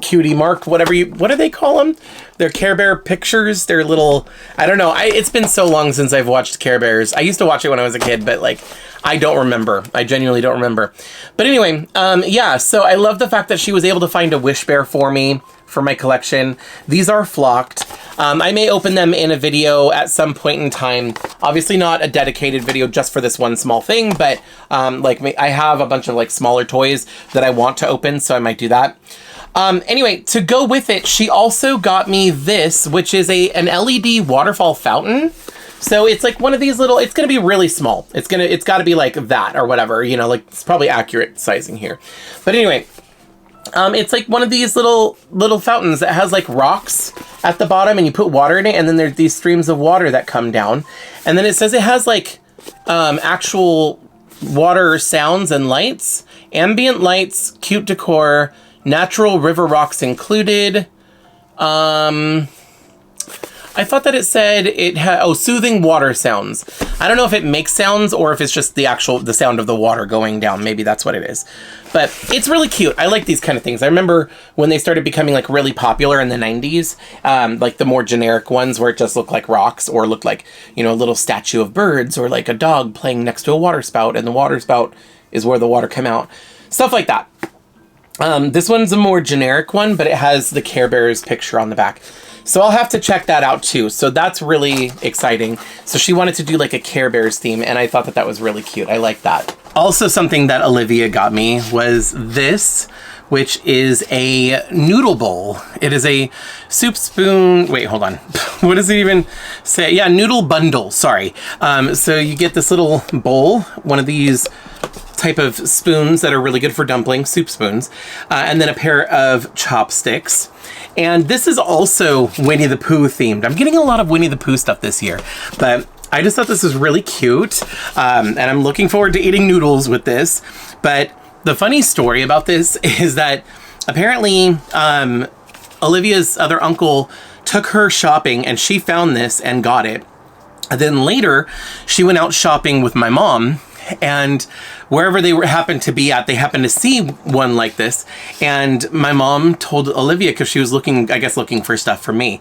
cutie mark, what do they call them? They're Care Bear pictures. They're little, I don't know. It's been so long since I've watched Care Bears. I used to watch it when I was a kid, but like, I don't remember. I genuinely don't remember. But anyway, yeah, so I love the fact that she was able to find a wish bear for me for my collection. These are flocked. I may open them in a video at some point in time. Obviously not a dedicated video just for this one small thing, but like I have a bunch of like smaller toys that I want to open, so I might do that. Anyway, to go with it, she also got me this, which is an LED waterfall fountain. So it's like one of these little, it's going to be really small. It's got to be like that or whatever, you know, like it's probably accurate sizing here. But anyway, it's like one of these little fountains that has like rocks at the bottom and you put water in it. And then there's these streams of water that come down. And then it says it has like, actual water sounds and lights, ambient lights, cute decor, natural river rocks included. I thought that it said it had, soothing water sounds. I don't know if it makes sounds or if it's just the sound of the water going down. Maybe that's what it is. But it's really cute. I like these kind of things. I remember when they started becoming like really popular in the 90s, like the more generic ones where it just looked like rocks or looked like, you know, a little statue of birds or like a dog playing next to a water spout and the water spout is where the water came out. Stuff like that. This one's a more generic one, but it has the Care Bears picture on the back. So I'll have to check that out too. So that's really exciting. So she wanted to do like a Care Bears theme, and I thought that that was really cute. I like that. Also, something that Olivia got me was this, which is a noodle bowl. It is a soup spoon. Wait, hold on. What does it even say? Yeah, noodle bundle. Sorry. So you get this little bowl, one of these type of spoons that are really good for dumplings, soup spoons, and then a pair of chopsticks. And this is also Winnie the Pooh themed. I'm getting a lot of Winnie the Pooh stuff this year, but I just thought this was really cute. And I'm looking forward to eating noodles with this. But the funny story about this is that apparently Olivia's other uncle took her shopping and she found this and got it. And then later she went out shopping with my mom, and wherever they happened to be at, they happened to see one like this. And my mom told Olivia, because she was looking for stuff for me.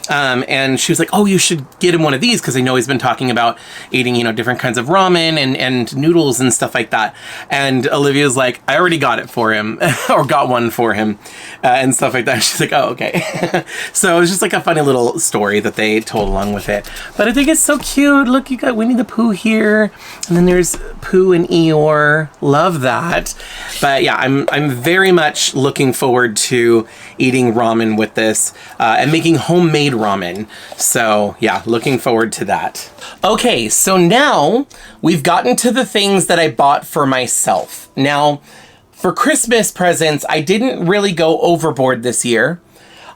And she was like, oh, you should get him one of these, because I know he's been talking about eating, you know, different kinds of ramen and noodles and stuff like that. And Olivia's like, I already got it for him, or got one for him, and stuff like that. She's like, oh, okay. So it was just like a funny little story that they told along with it. But I think it's so cute. Look, you got Winnie the Pooh here, and then there's Pooh and Eeyore. Love that. But yeah, I'm very much looking forward to eating ramen with this, and making homemade ramen. So yeah, looking forward to that. Okay, so now we've gotten to the things that I bought for myself. Now, for Christmas presents, I didn't really go overboard this year.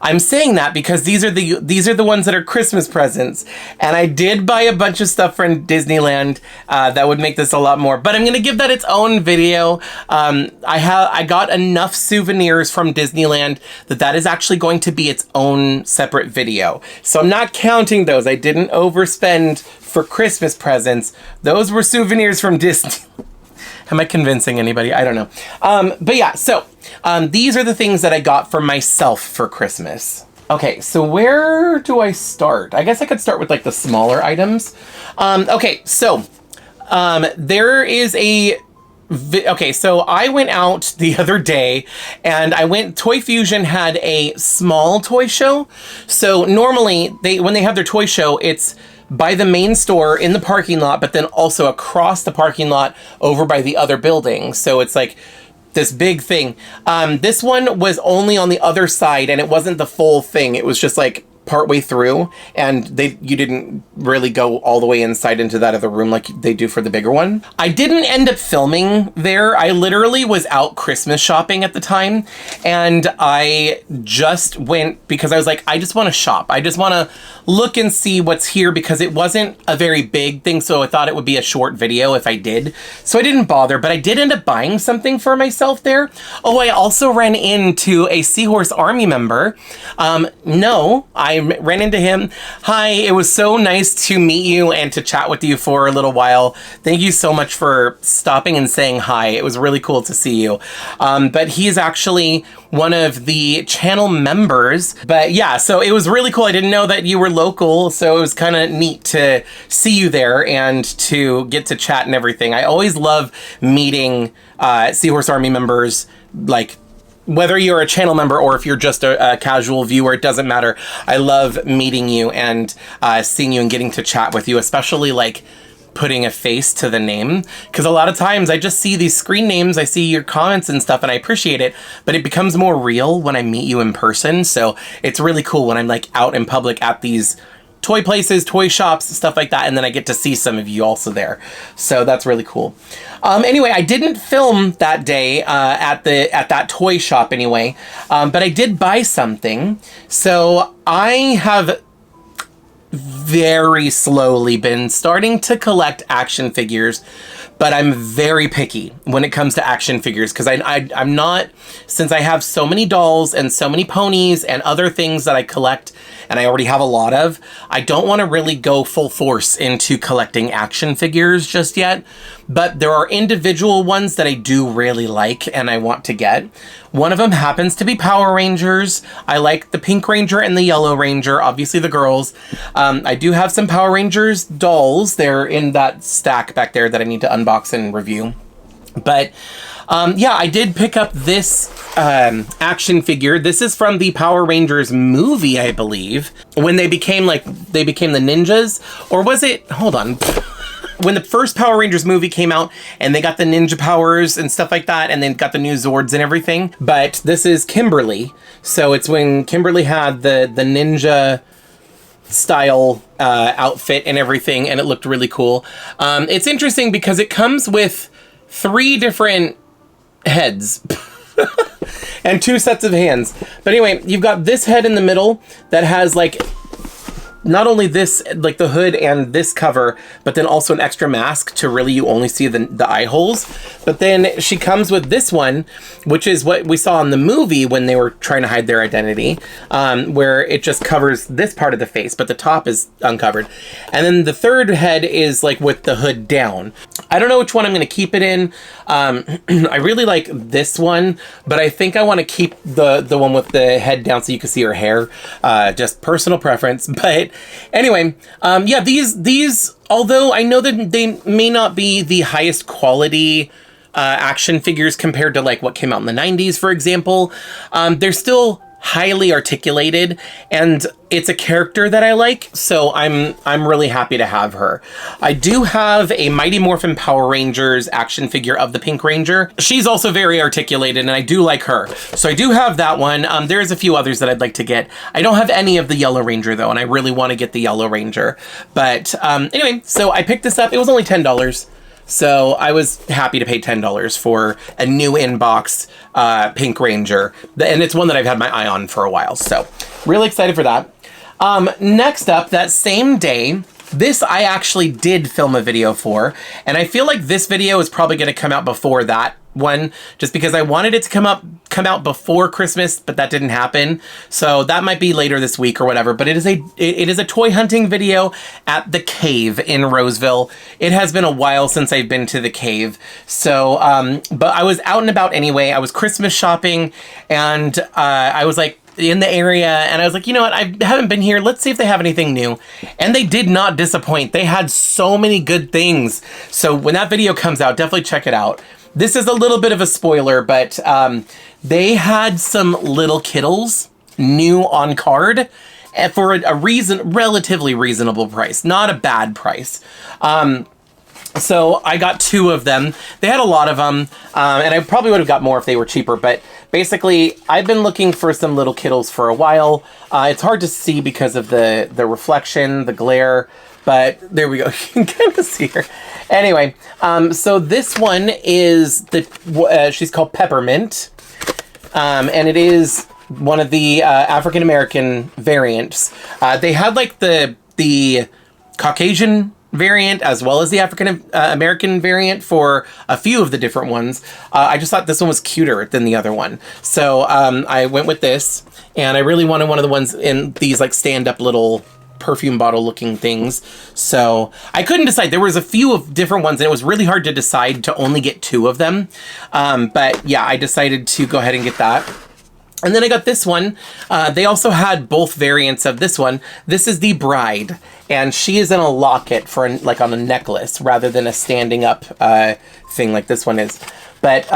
I'm saying that because these are the ones that are Christmas presents, and I did buy a bunch of stuff from Disneyland that would make this a lot more. But I'm gonna give that its own video. I got enough souvenirs from Disneyland that is actually going to be its own separate video. So I'm not counting those. I didn't overspend for Christmas presents. Those were souvenirs from Disney. Am I convincing anybody? I don't know. But yeah, so these are the things that I got for myself for Christmas. Okay, so where do I start? I guess I could start with like the smaller items. Okay, so there is okay, so I went out the other day and Toy Fusion had a small toy show. So normally when they have their toy show, it's by the main store in the parking lot, but then also across the parking lot over by the other building. So it's like this big thing. This one was only on the other side, and it wasn't the full thing. It was just like partway through, and you didn't really go all the way inside into that other room like they do for the bigger one. I didn't end up filming there. I literally was out Christmas shopping at the time, and I just went because I was like, I just want to shop. I just want to look and see what's here, because it wasn't a very big thing, so I thought it would be a short video if I did. So I didn't bother, but I did end up buying something for myself there. Oh, I also ran into a Seahorse Army member. No, I ran into him. Hi, it was so nice to meet you and to chat with you for a little while. Thank you so much for stopping and saying hi. It was really cool to see you. But he's actually one of the channel members. But yeah, so it was really cool. I didn't know that you were local, so it was kind of neat to see you there and to get to chat and everything. I always love meeting Seahorse Army members, like, whether you're a channel member or if you're just a casual viewer, it doesn't matter. I love meeting you and seeing you and getting to chat with you, especially like putting a face to the name. Because a lot of times I just see these screen names, I see your comments and stuff, and I appreciate it, but it becomes more real when I meet you in person. So it's really cool when I'm like out in public at these toy places, toy shops, stuff like that, and then I get to see some of you also there. So that's really cool. Anyway, I didn't film that day at that toy shop anyway, but I did buy something. So I have very slowly been starting to collect action figures, but I'm very picky when it comes to action figures because I'm not, since I have so many dolls and so many ponies and other things that I collect and I already have a lot of, I don't want to really go full force into collecting action figures just yet. But there are individual ones that I do really like and I want to get. One of them happens to be Power Rangers. I like the Pink Ranger and the Yellow Ranger, obviously the girls. I do have some Power Rangers dolls. They're in that stack back there that I need to unbox and review. But yeah, I did pick up this action figure. This is from the Power Rangers movie, I believe, when they became the ninjas. Or was it, hold on. When the first Power Rangers movie came out and they got the ninja powers and stuff like that, and then got the new Zords and everything. But this is Kimberly. So it's when Kimberly had the ninja style outfit and everything, and it looked really cool. It's interesting because it comes with 3 different heads and 2 sets of hands. But anyway, you've got this head in the middle that has like not only this, like the hood and this cover, but then also an extra mask to really you only see the eye holes. But then she comes with this one, which is what we saw in the movie when they were trying to hide their identity, where it just covers this part of the face, but the top is uncovered. And then the third head is like with the hood down. I don't know which one I'm going to keep it in. I really like this one, but I think I want to keep the one with the head down so you can see her hair. Just personal preference. But anyway, yeah, these, although I know that they may not be the highest quality action figures compared to like what came out in the 90s, for example, they're still highly articulated, and it's a character that I like, so I'm really happy to have her. I do have a Mighty Morphin Power Rangers action figure of the Pink Ranger. She's also very articulated, and I do like her. So I do have that one. There's a few others that I'd like to get. I don't have any of the Yellow Ranger, though, and I really want to get the Yellow Ranger. But anyway, so I picked this up. It was only $10. So I was happy to pay $10 for a new inbox Pink Ranger. And it's one that I've had my eye on for a while. So really excited for that. Next up, that same day, this I actually did film a video for. And I feel like this video is probably going to come out before that one, just because I wanted it to come out before Christmas, but that didn't happen. So that might be later this week or whatever. But it is a toy hunting video at the Cave in Roseville. It has been a while since I've been to the Cave. So, but I was out and about anyway. I was Christmas shopping, and I was like in the area, and I was like, you know what? I haven't been here. Let's see if they have anything new. And they did not disappoint. They had so many good things. So when that video comes out, definitely check it out. This is a little bit of a spoiler, but they had some little Kittles new on card for a relatively reasonable price. Not a bad price. So I got 2 of them. They had a lot of them, and I probably would have got more if they were cheaper, but basically I've been looking for some little Kittles for a while. It's hard to see because of the reflection, the glare, but there we go. You can kind of see her. Anyway, so this one is she's called Peppermint, and it is one of the African-American variants. They had like the Caucasian variant as well as the African American variant for a few of the different ones. I just thought this one was cuter than the other one. So I went with this, and I really wanted one of the ones in these like stand-up little perfume bottle looking things. So I couldn't decide. There was a few of different ones, and it was really hard to decide to only get 2 of them. But yeah, I decided to go ahead and get that. And then I got this one. They also had both variants of this one. This is the Bride, and she is in a locket for like on a necklace rather than a standing up thing like this one is. But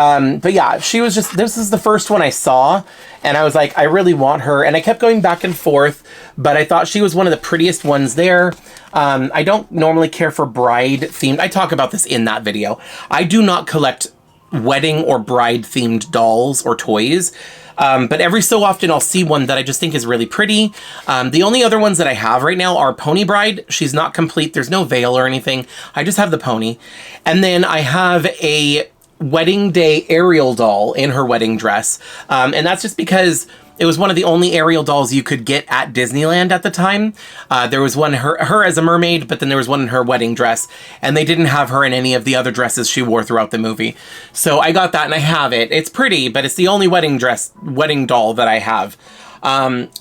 yeah, she was just, this is the first one I saw, and I was like, I really want her. And I kept going back and forth, but I thought she was one of the prettiest ones there. I don't normally care for bride themed. I talk about this in that video. I do not collect wedding or bride themed dolls or toys. But every so often I'll see one that I just think is really pretty. The only other ones that I have right now are Pony Bride. She's not complete. There's no veil or anything. I just have the pony. And then I have a wedding day Ariel doll in her wedding dress. And that's just because it was one of the only Ariel dolls you could get at Disneyland at the time. There was one, her as a mermaid, but then there was one in her wedding dress, and they didn't have her in any of the other dresses she wore throughout the movie. So I got that and I have it. It's pretty, but it's the only wedding doll that I have.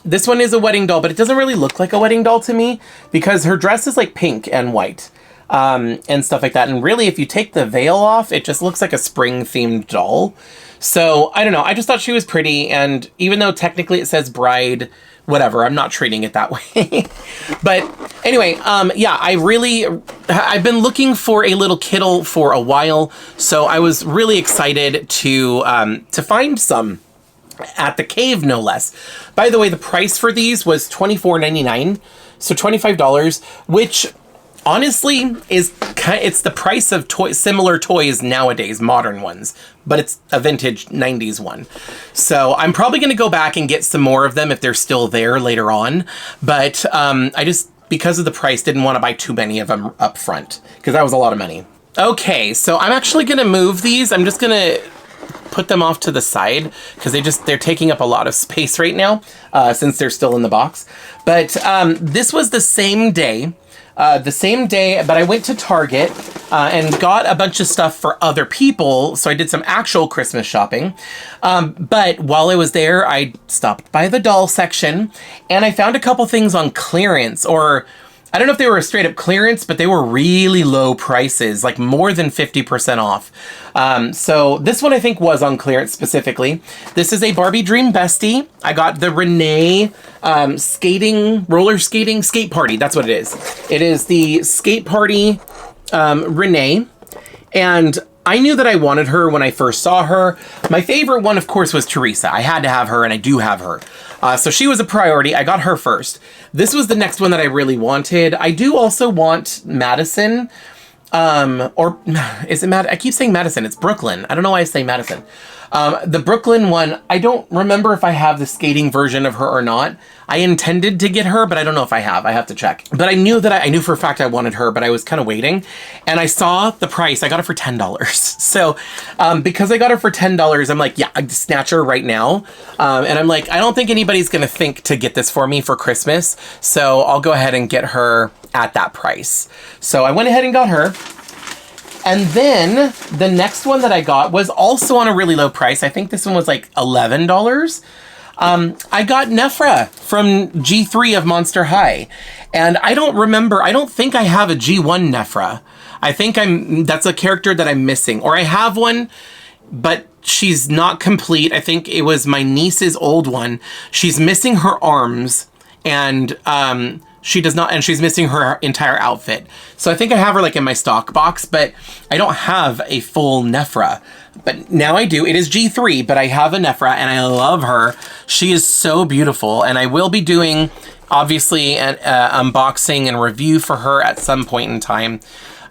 This one is a wedding doll, but it doesn't really look like a wedding doll to me because her dress is like pink and white. And stuff like that. And really, if you take the veil off, it just looks like a spring-themed doll. So, I don't know. I just thought she was pretty, and even though technically it says bride, whatever, I'm not treating it that way. But anyway, yeah, I've been looking for a little Kittle for a while, so I was really excited to find some at the Cave, no less. By the way, the price for these was $24.99, so $25, which honestly it's the price of similar toys nowadays, modern ones, but it's a vintage 90s one. So I'm probably going to go back and get some more of them if they're still there later on. But I just, because of the price, didn't want to buy too many of them up front because that was a lot of money. Okay, so I'm actually going to move these. I'm just going to put them off to the side because they're taking up a lot of space right now since they're still in the box. But this was the same day. But I went to Target and got a bunch of stuff for other people, so I did some actual Christmas shopping. But while I was there, I stopped by the doll section, and I found a couple things on clearance, or I don't know if they were a straight up clearance, but they were really low prices, like more than 50% off. So this one I think was on clearance specifically. This is a Barbie Dream Bestie. I got the Renee roller skating skate party. That's what it is. It is the skate party Renee. And I knew that I wanted her when I first saw her. My favorite one, of course, was Teresa. I had to have her, and I do have her. So she was a priority. I got her first. This was the next one that I really wanted. I do also want Madison. Or is it I keep saying Madison. It's Brooklyn. I don't know why I say Madison. The Brooklyn one, I don't remember if I have the skating version of her or not. I intended to get her, but I don't know if I have. I have to check. But I knew that I knew for a fact I wanted her, but I was kind of waiting. And I saw the price. I got it for $10. So because I got her for $10, I'm like, yeah, I'd snatch her right now. And I'm like, I don't think anybody's going to think to get this for me for Christmas. So I'll go ahead and get her at that price. So I went ahead and got her. And then the next one that I got was also on a really low price. I think this one was like $11. I got Nephra from G3 of Monster High. And I don't think I have a G1 Nephra. I think that's a character that I'm missing. Or I have one, but she's not complete. I think it was my niece's old one. She's missing her arms, and she does not, and she's missing her entire outfit. So I think I have her like in my stock box, but I don't have a full Nephra. But now I do. It is G3, but I have a Nephra, and I love her. She is so beautiful, and I will be doing, obviously, an unboxing and review for her at some point in time.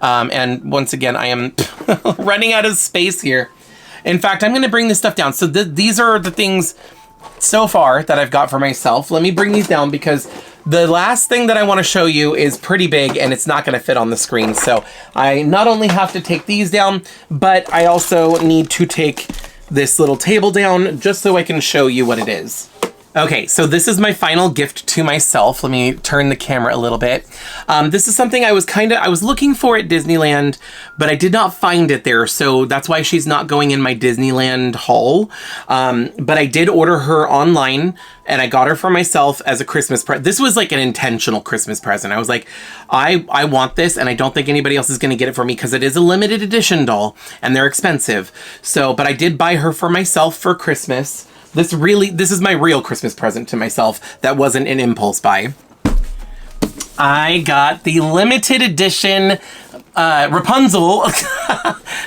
And once again, I am running out of space here. In fact, I'm going to bring this stuff down. So these are the things so far that I've got for myself. Let me bring these down because the last thing that I want to show you is pretty big and it's not going to fit on the screen. So I not only have to take these down, but I also need to take this little table down just so I can show you what it is. Okay, so this is my final gift to myself. Let me turn the camera a little bit. This is something I was looking for at Disneyland, but I did not find it there. So that's why she's not going in my Disneyland haul. But I did order her online and I got her for myself as a Christmas present. This was like an intentional Christmas present. I was like, I want this and I don't think anybody else is going to get it for me because it is a limited edition doll and they're expensive. So, but I did buy her for myself for Christmas. This is my real Christmas present to myself. That wasn't an impulse buy. I got the limited edition Rapunzel,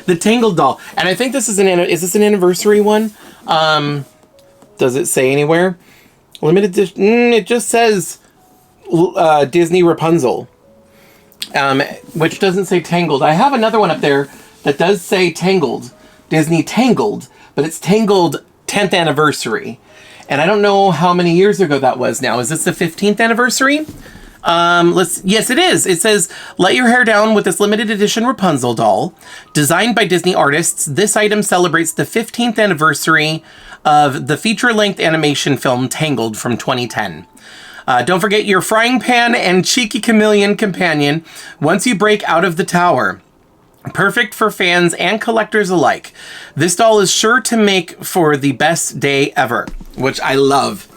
the Tangled doll. And I think this is is this an anniversary one? Does it say anywhere? Limited edition, it just says Disney Rapunzel, which doesn't say Tangled. I have another one up there that does say Tangled, Disney Tangled, but it's Tangled 10th anniversary. And I don't know how many years ago that was now. Is this the 15th anniversary? Yes, it is. It says, let your hair down with this limited edition Rapunzel doll. Designed by Disney artists, this item celebrates the 15th anniversary of the feature-length animation film Tangled from 2010. Don't forget your frying pan and cheeky chameleon companion once you break out of the tower. Perfect for fans and collectors alike. This doll is sure to make for the best day ever, which I love.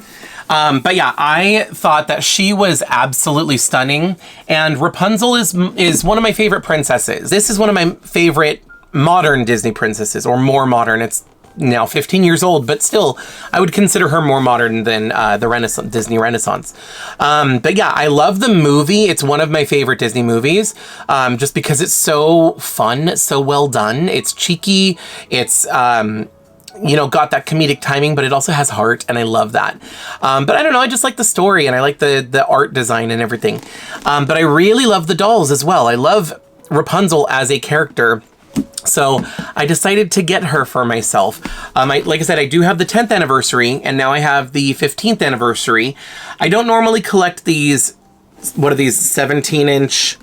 But yeah, I thought that she was absolutely stunning. And Rapunzel is one of my favorite princesses. This is one of my favorite modern Disney princesses, or more modern. It's now 15 years old, but still, I would consider her more modern than the Disney Renaissance. But yeah, I love the movie. It's one of my favorite Disney movies, just because it's so fun, so well done. It's cheeky. It's got that comedic timing, but it also has heart, and I love that. But I don't know, I just like the story, and I like the art design and everything. But I really love the dolls as well. I love Rapunzel as a character. So I decided to get her for myself. Like I said, I do have the 10th anniversary, and now I have the 15th anniversary. I don't normally collect these, what are these, 18 inch?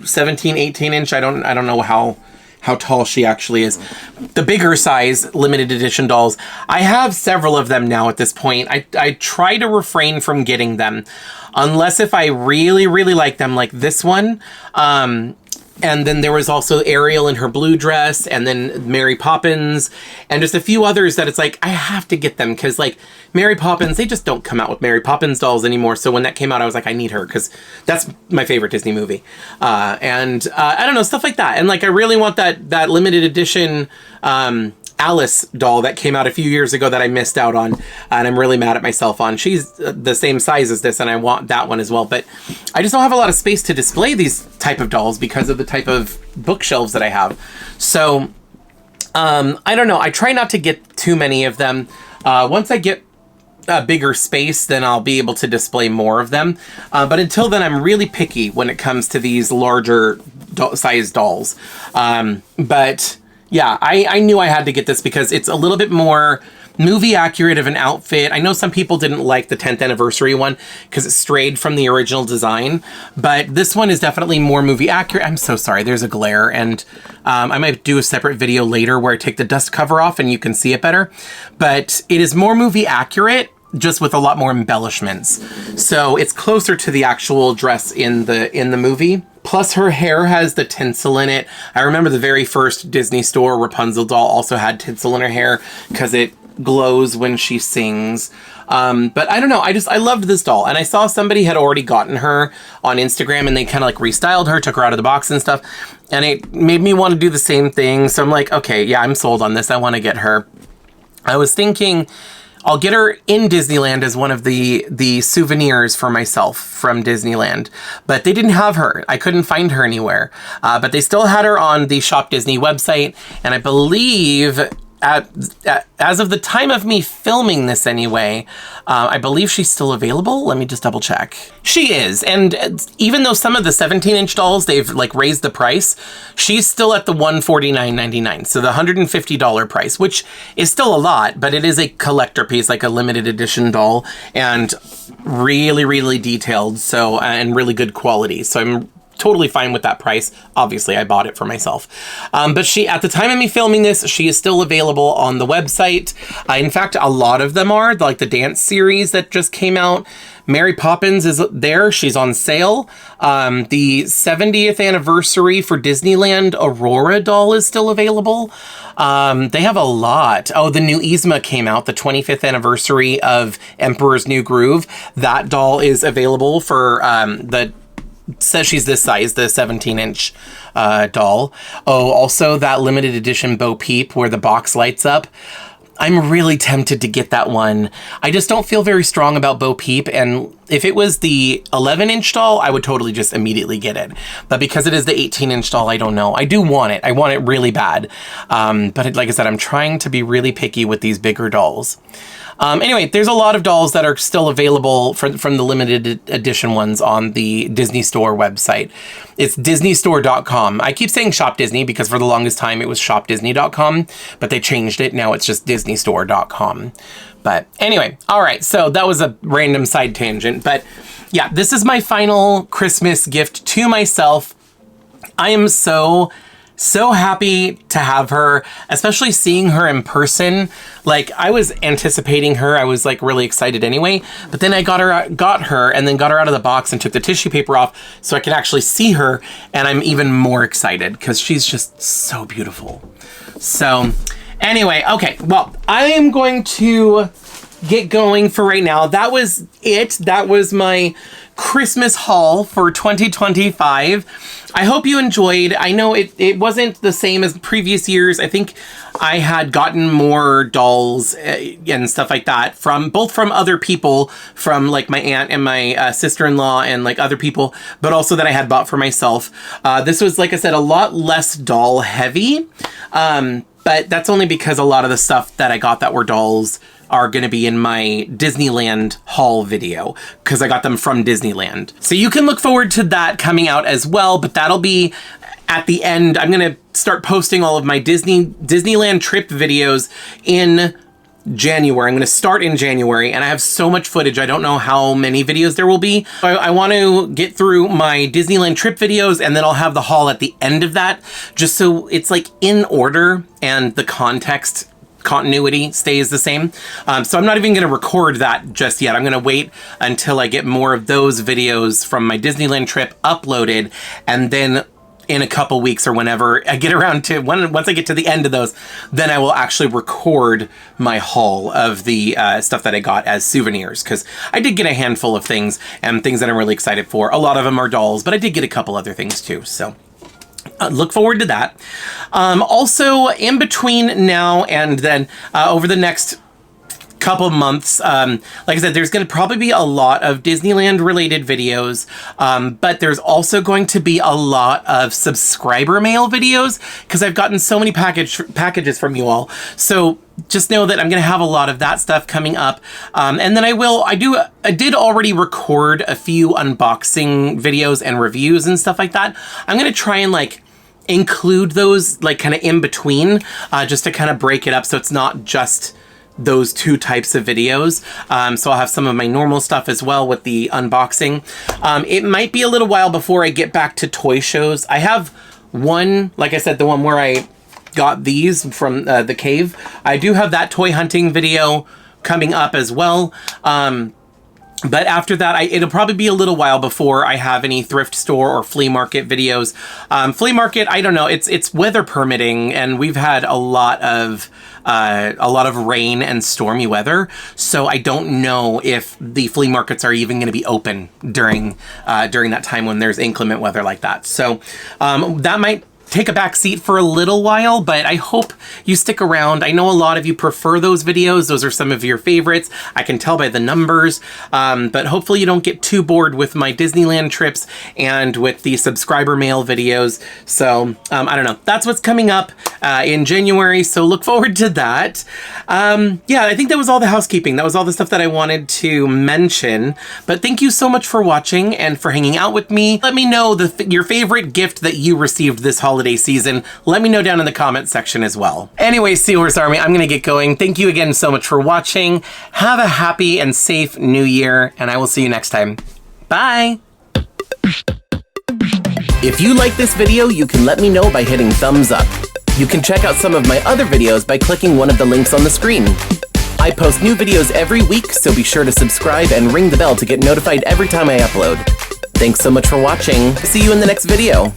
I don't know how tall she actually is. The bigger size limited edition dolls. I have several of them now at this point. I try to refrain from getting them, unless if I really, really like them, like this one. And then there was also Ariel in her blue dress, and then Mary Poppins, and just a few others that it's like, I have to get them, because like Mary Poppins, they just don't come out with Mary Poppins dolls anymore. So when that came out, I was like, I need her, because that's my favorite Disney movie. And I don't know, stuff like that. And like, I really want that limited edition Alice doll that came out a few years ago that I missed out on, and I'm really mad at myself on. She's the same size as this, and I want that one as well, but I just don't have a lot of space to display these type of dolls because of the type of bookshelves that I have. So I don't know, I try not to get too many of them. Once I get a bigger space, then I'll be able to display more of them, but until then, I'm really picky when it comes to these larger size dolls. But yeah, I knew I had to get this because it's a little bit more movie accurate of an outfit. I know some people didn't like the 10th anniversary one because it strayed from the original design, but this one is definitely more movie accurate. I'm so sorry, there's a glare, and I might do a separate video later where I take the dust cover off and you can see it better, but it is more movie accurate, just with a lot more embellishments. So it's closer to the actual dress in the movie. Plus her hair has the tinsel in it. I remember the very first Disney store Rapunzel doll also had tinsel in her hair because it glows when she sings. But I don't know, I loved this doll, and I saw somebody had already gotten her on Instagram, and they kind of like restyled her, took her out of the box and stuff, and it made me want to do the same thing. So I'm like, okay, yeah, I'm sold on this. I want to get her. I was thinking I'll get her in Disneyland as one of the souvenirs for myself from Disneyland. But they didn't have her. I couldn't find her anywhere. But they still had her on the Shop Disney website. And I believe as of the time of me filming this anyway, I believe she's still available. Let me just double check. She is. And even though some of the 17-inch dolls, they've like raised the price, she's still at the $149.99. So the $150 price, which is still a lot, but it is a collector piece, like a limited edition doll, and really, really detailed. So, and really good quality. So I'm totally fine with that price. Obviously, I bought it for myself. But she, at the time of me filming this, she is still available on the website. In fact, a lot of them are, like the dance series that just came out. Mary Poppins is there. She's on sale. The 70th anniversary for Disneyland Aurora doll is still available. They have a lot. Oh, the new Yzma came out, the 25th anniversary of Emperor's New Groove. That doll is available for says she's this size, the 17-inch doll. Oh, also that limited edition Bo Peep where the box lights up. I'm really tempted to get that one. I just don't feel very strong about Bo Peep, and if it was the 11-inch doll, I would totally just immediately get it. But because it is the 18-inch doll, I don't know. I do want it. I want it really bad. But like I said, I'm trying to be really picky with these bigger dolls. Anyway, there's a lot of dolls that are still available from the limited edition ones on the Disney Store website. It's disneystore.com. I keep saying Shop Disney because for the longest time it was shopdisney.com, but they changed it. Now it's just disneystore.com. But anyway, all right, so that was a random side tangent. But yeah, this is my final Christmas gift to myself. I am so happy to have her, especially seeing her in person. Like, I was anticipating her. I was like really excited anyway, but then I got her and then got her out of the box and took the tissue paper off so I could actually see her. And I'm even more excited because she's just so beautiful. So anyway, okay, well, I am going to get going for right now. That was it. That was my Christmas haul for 2025. I hope you enjoyed. I know it wasn't the same as previous years. I think I had gotten more dolls and stuff like that from other people, from like my aunt and my sister-in-law and like other people, but also that I had bought for myself. This was, like I said, a lot less doll heavy. But that's only because a lot of the stuff that I got that were dolls are going to be in my Disneyland haul video because I got them from Disneyland. So you can look forward to that coming out as well, but that'll be at the end. I'm going to start posting all of my Disneyland trip videos in January. I'm going to start in January, and I have so much footage. I don't know how many videos there will be. I want to get through my Disneyland trip videos, and then I'll have the haul at the end of that, just so it's like in order and the continuity stays the same. So I'm not even going to record that just yet. I'm going to wait until I get more of those videos from my Disneyland trip uploaded, and then in a couple weeks or whenever I get around to, once I get to the end of those, then I will actually record my haul of the stuff that I got as souvenirs, because I did get a handful of things and things that I'm really excited for. A lot of them are dolls, but I did get a couple other things too, so look forward to that. Also, in between now and then, over the next couple months, like I said, there's going to probably be a lot of Disneyland related videos, but there's also going to be a lot of subscriber mail videos because I've gotten so many packages from you all. So just know that I'm going to have a lot of that stuff coming up. And then I did already record a few unboxing videos and reviews and stuff like that. I'm going to try and like include those like kind of in between, just to kind of break it up so it's not just those two types of videos. So I'll have some of my normal stuff as well with the unboxing. It might be a little while before I get back to toy shows. I have one, like I said, the one where I got these from the cave. I do have that toy hunting video coming up as well. But after that, it'll probably be a little while before I have any thrift store or flea market videos. Flea market, I don't know. It's weather permitting, and we've had a lot of rain and stormy weather. So I don't know if the flea markets are even going to be open during that time when there's inclement weather like that. So that might take a back seat for a little while, but I hope you stick around. I know a lot of you prefer those videos. Those are some of your favorites. I can tell by the numbers, but hopefully you don't get too bored with my Disneyland trips and with the subscriber mail videos. So I don't know. That's what's coming up in January, so look forward to that. Yeah, I think that was all the housekeeping. That was all the stuff that I wanted to mention, but thank you so much for watching and for hanging out with me. Let me know your favorite gift that you received this holiday season. Let me know down in the comment section as well. Anyway, Seahorse Army, I'm gonna get going. Thank you again so much for watching. Have a happy and safe new year, and I will see you next time. Bye! If you like this video, you can let me know by hitting thumbs up. You can check out some of my other videos by clicking one of the links on the screen. I post new videos every week, so be sure to subscribe and ring the bell to get notified every time I upload. Thanks so much for watching. See you in the next video.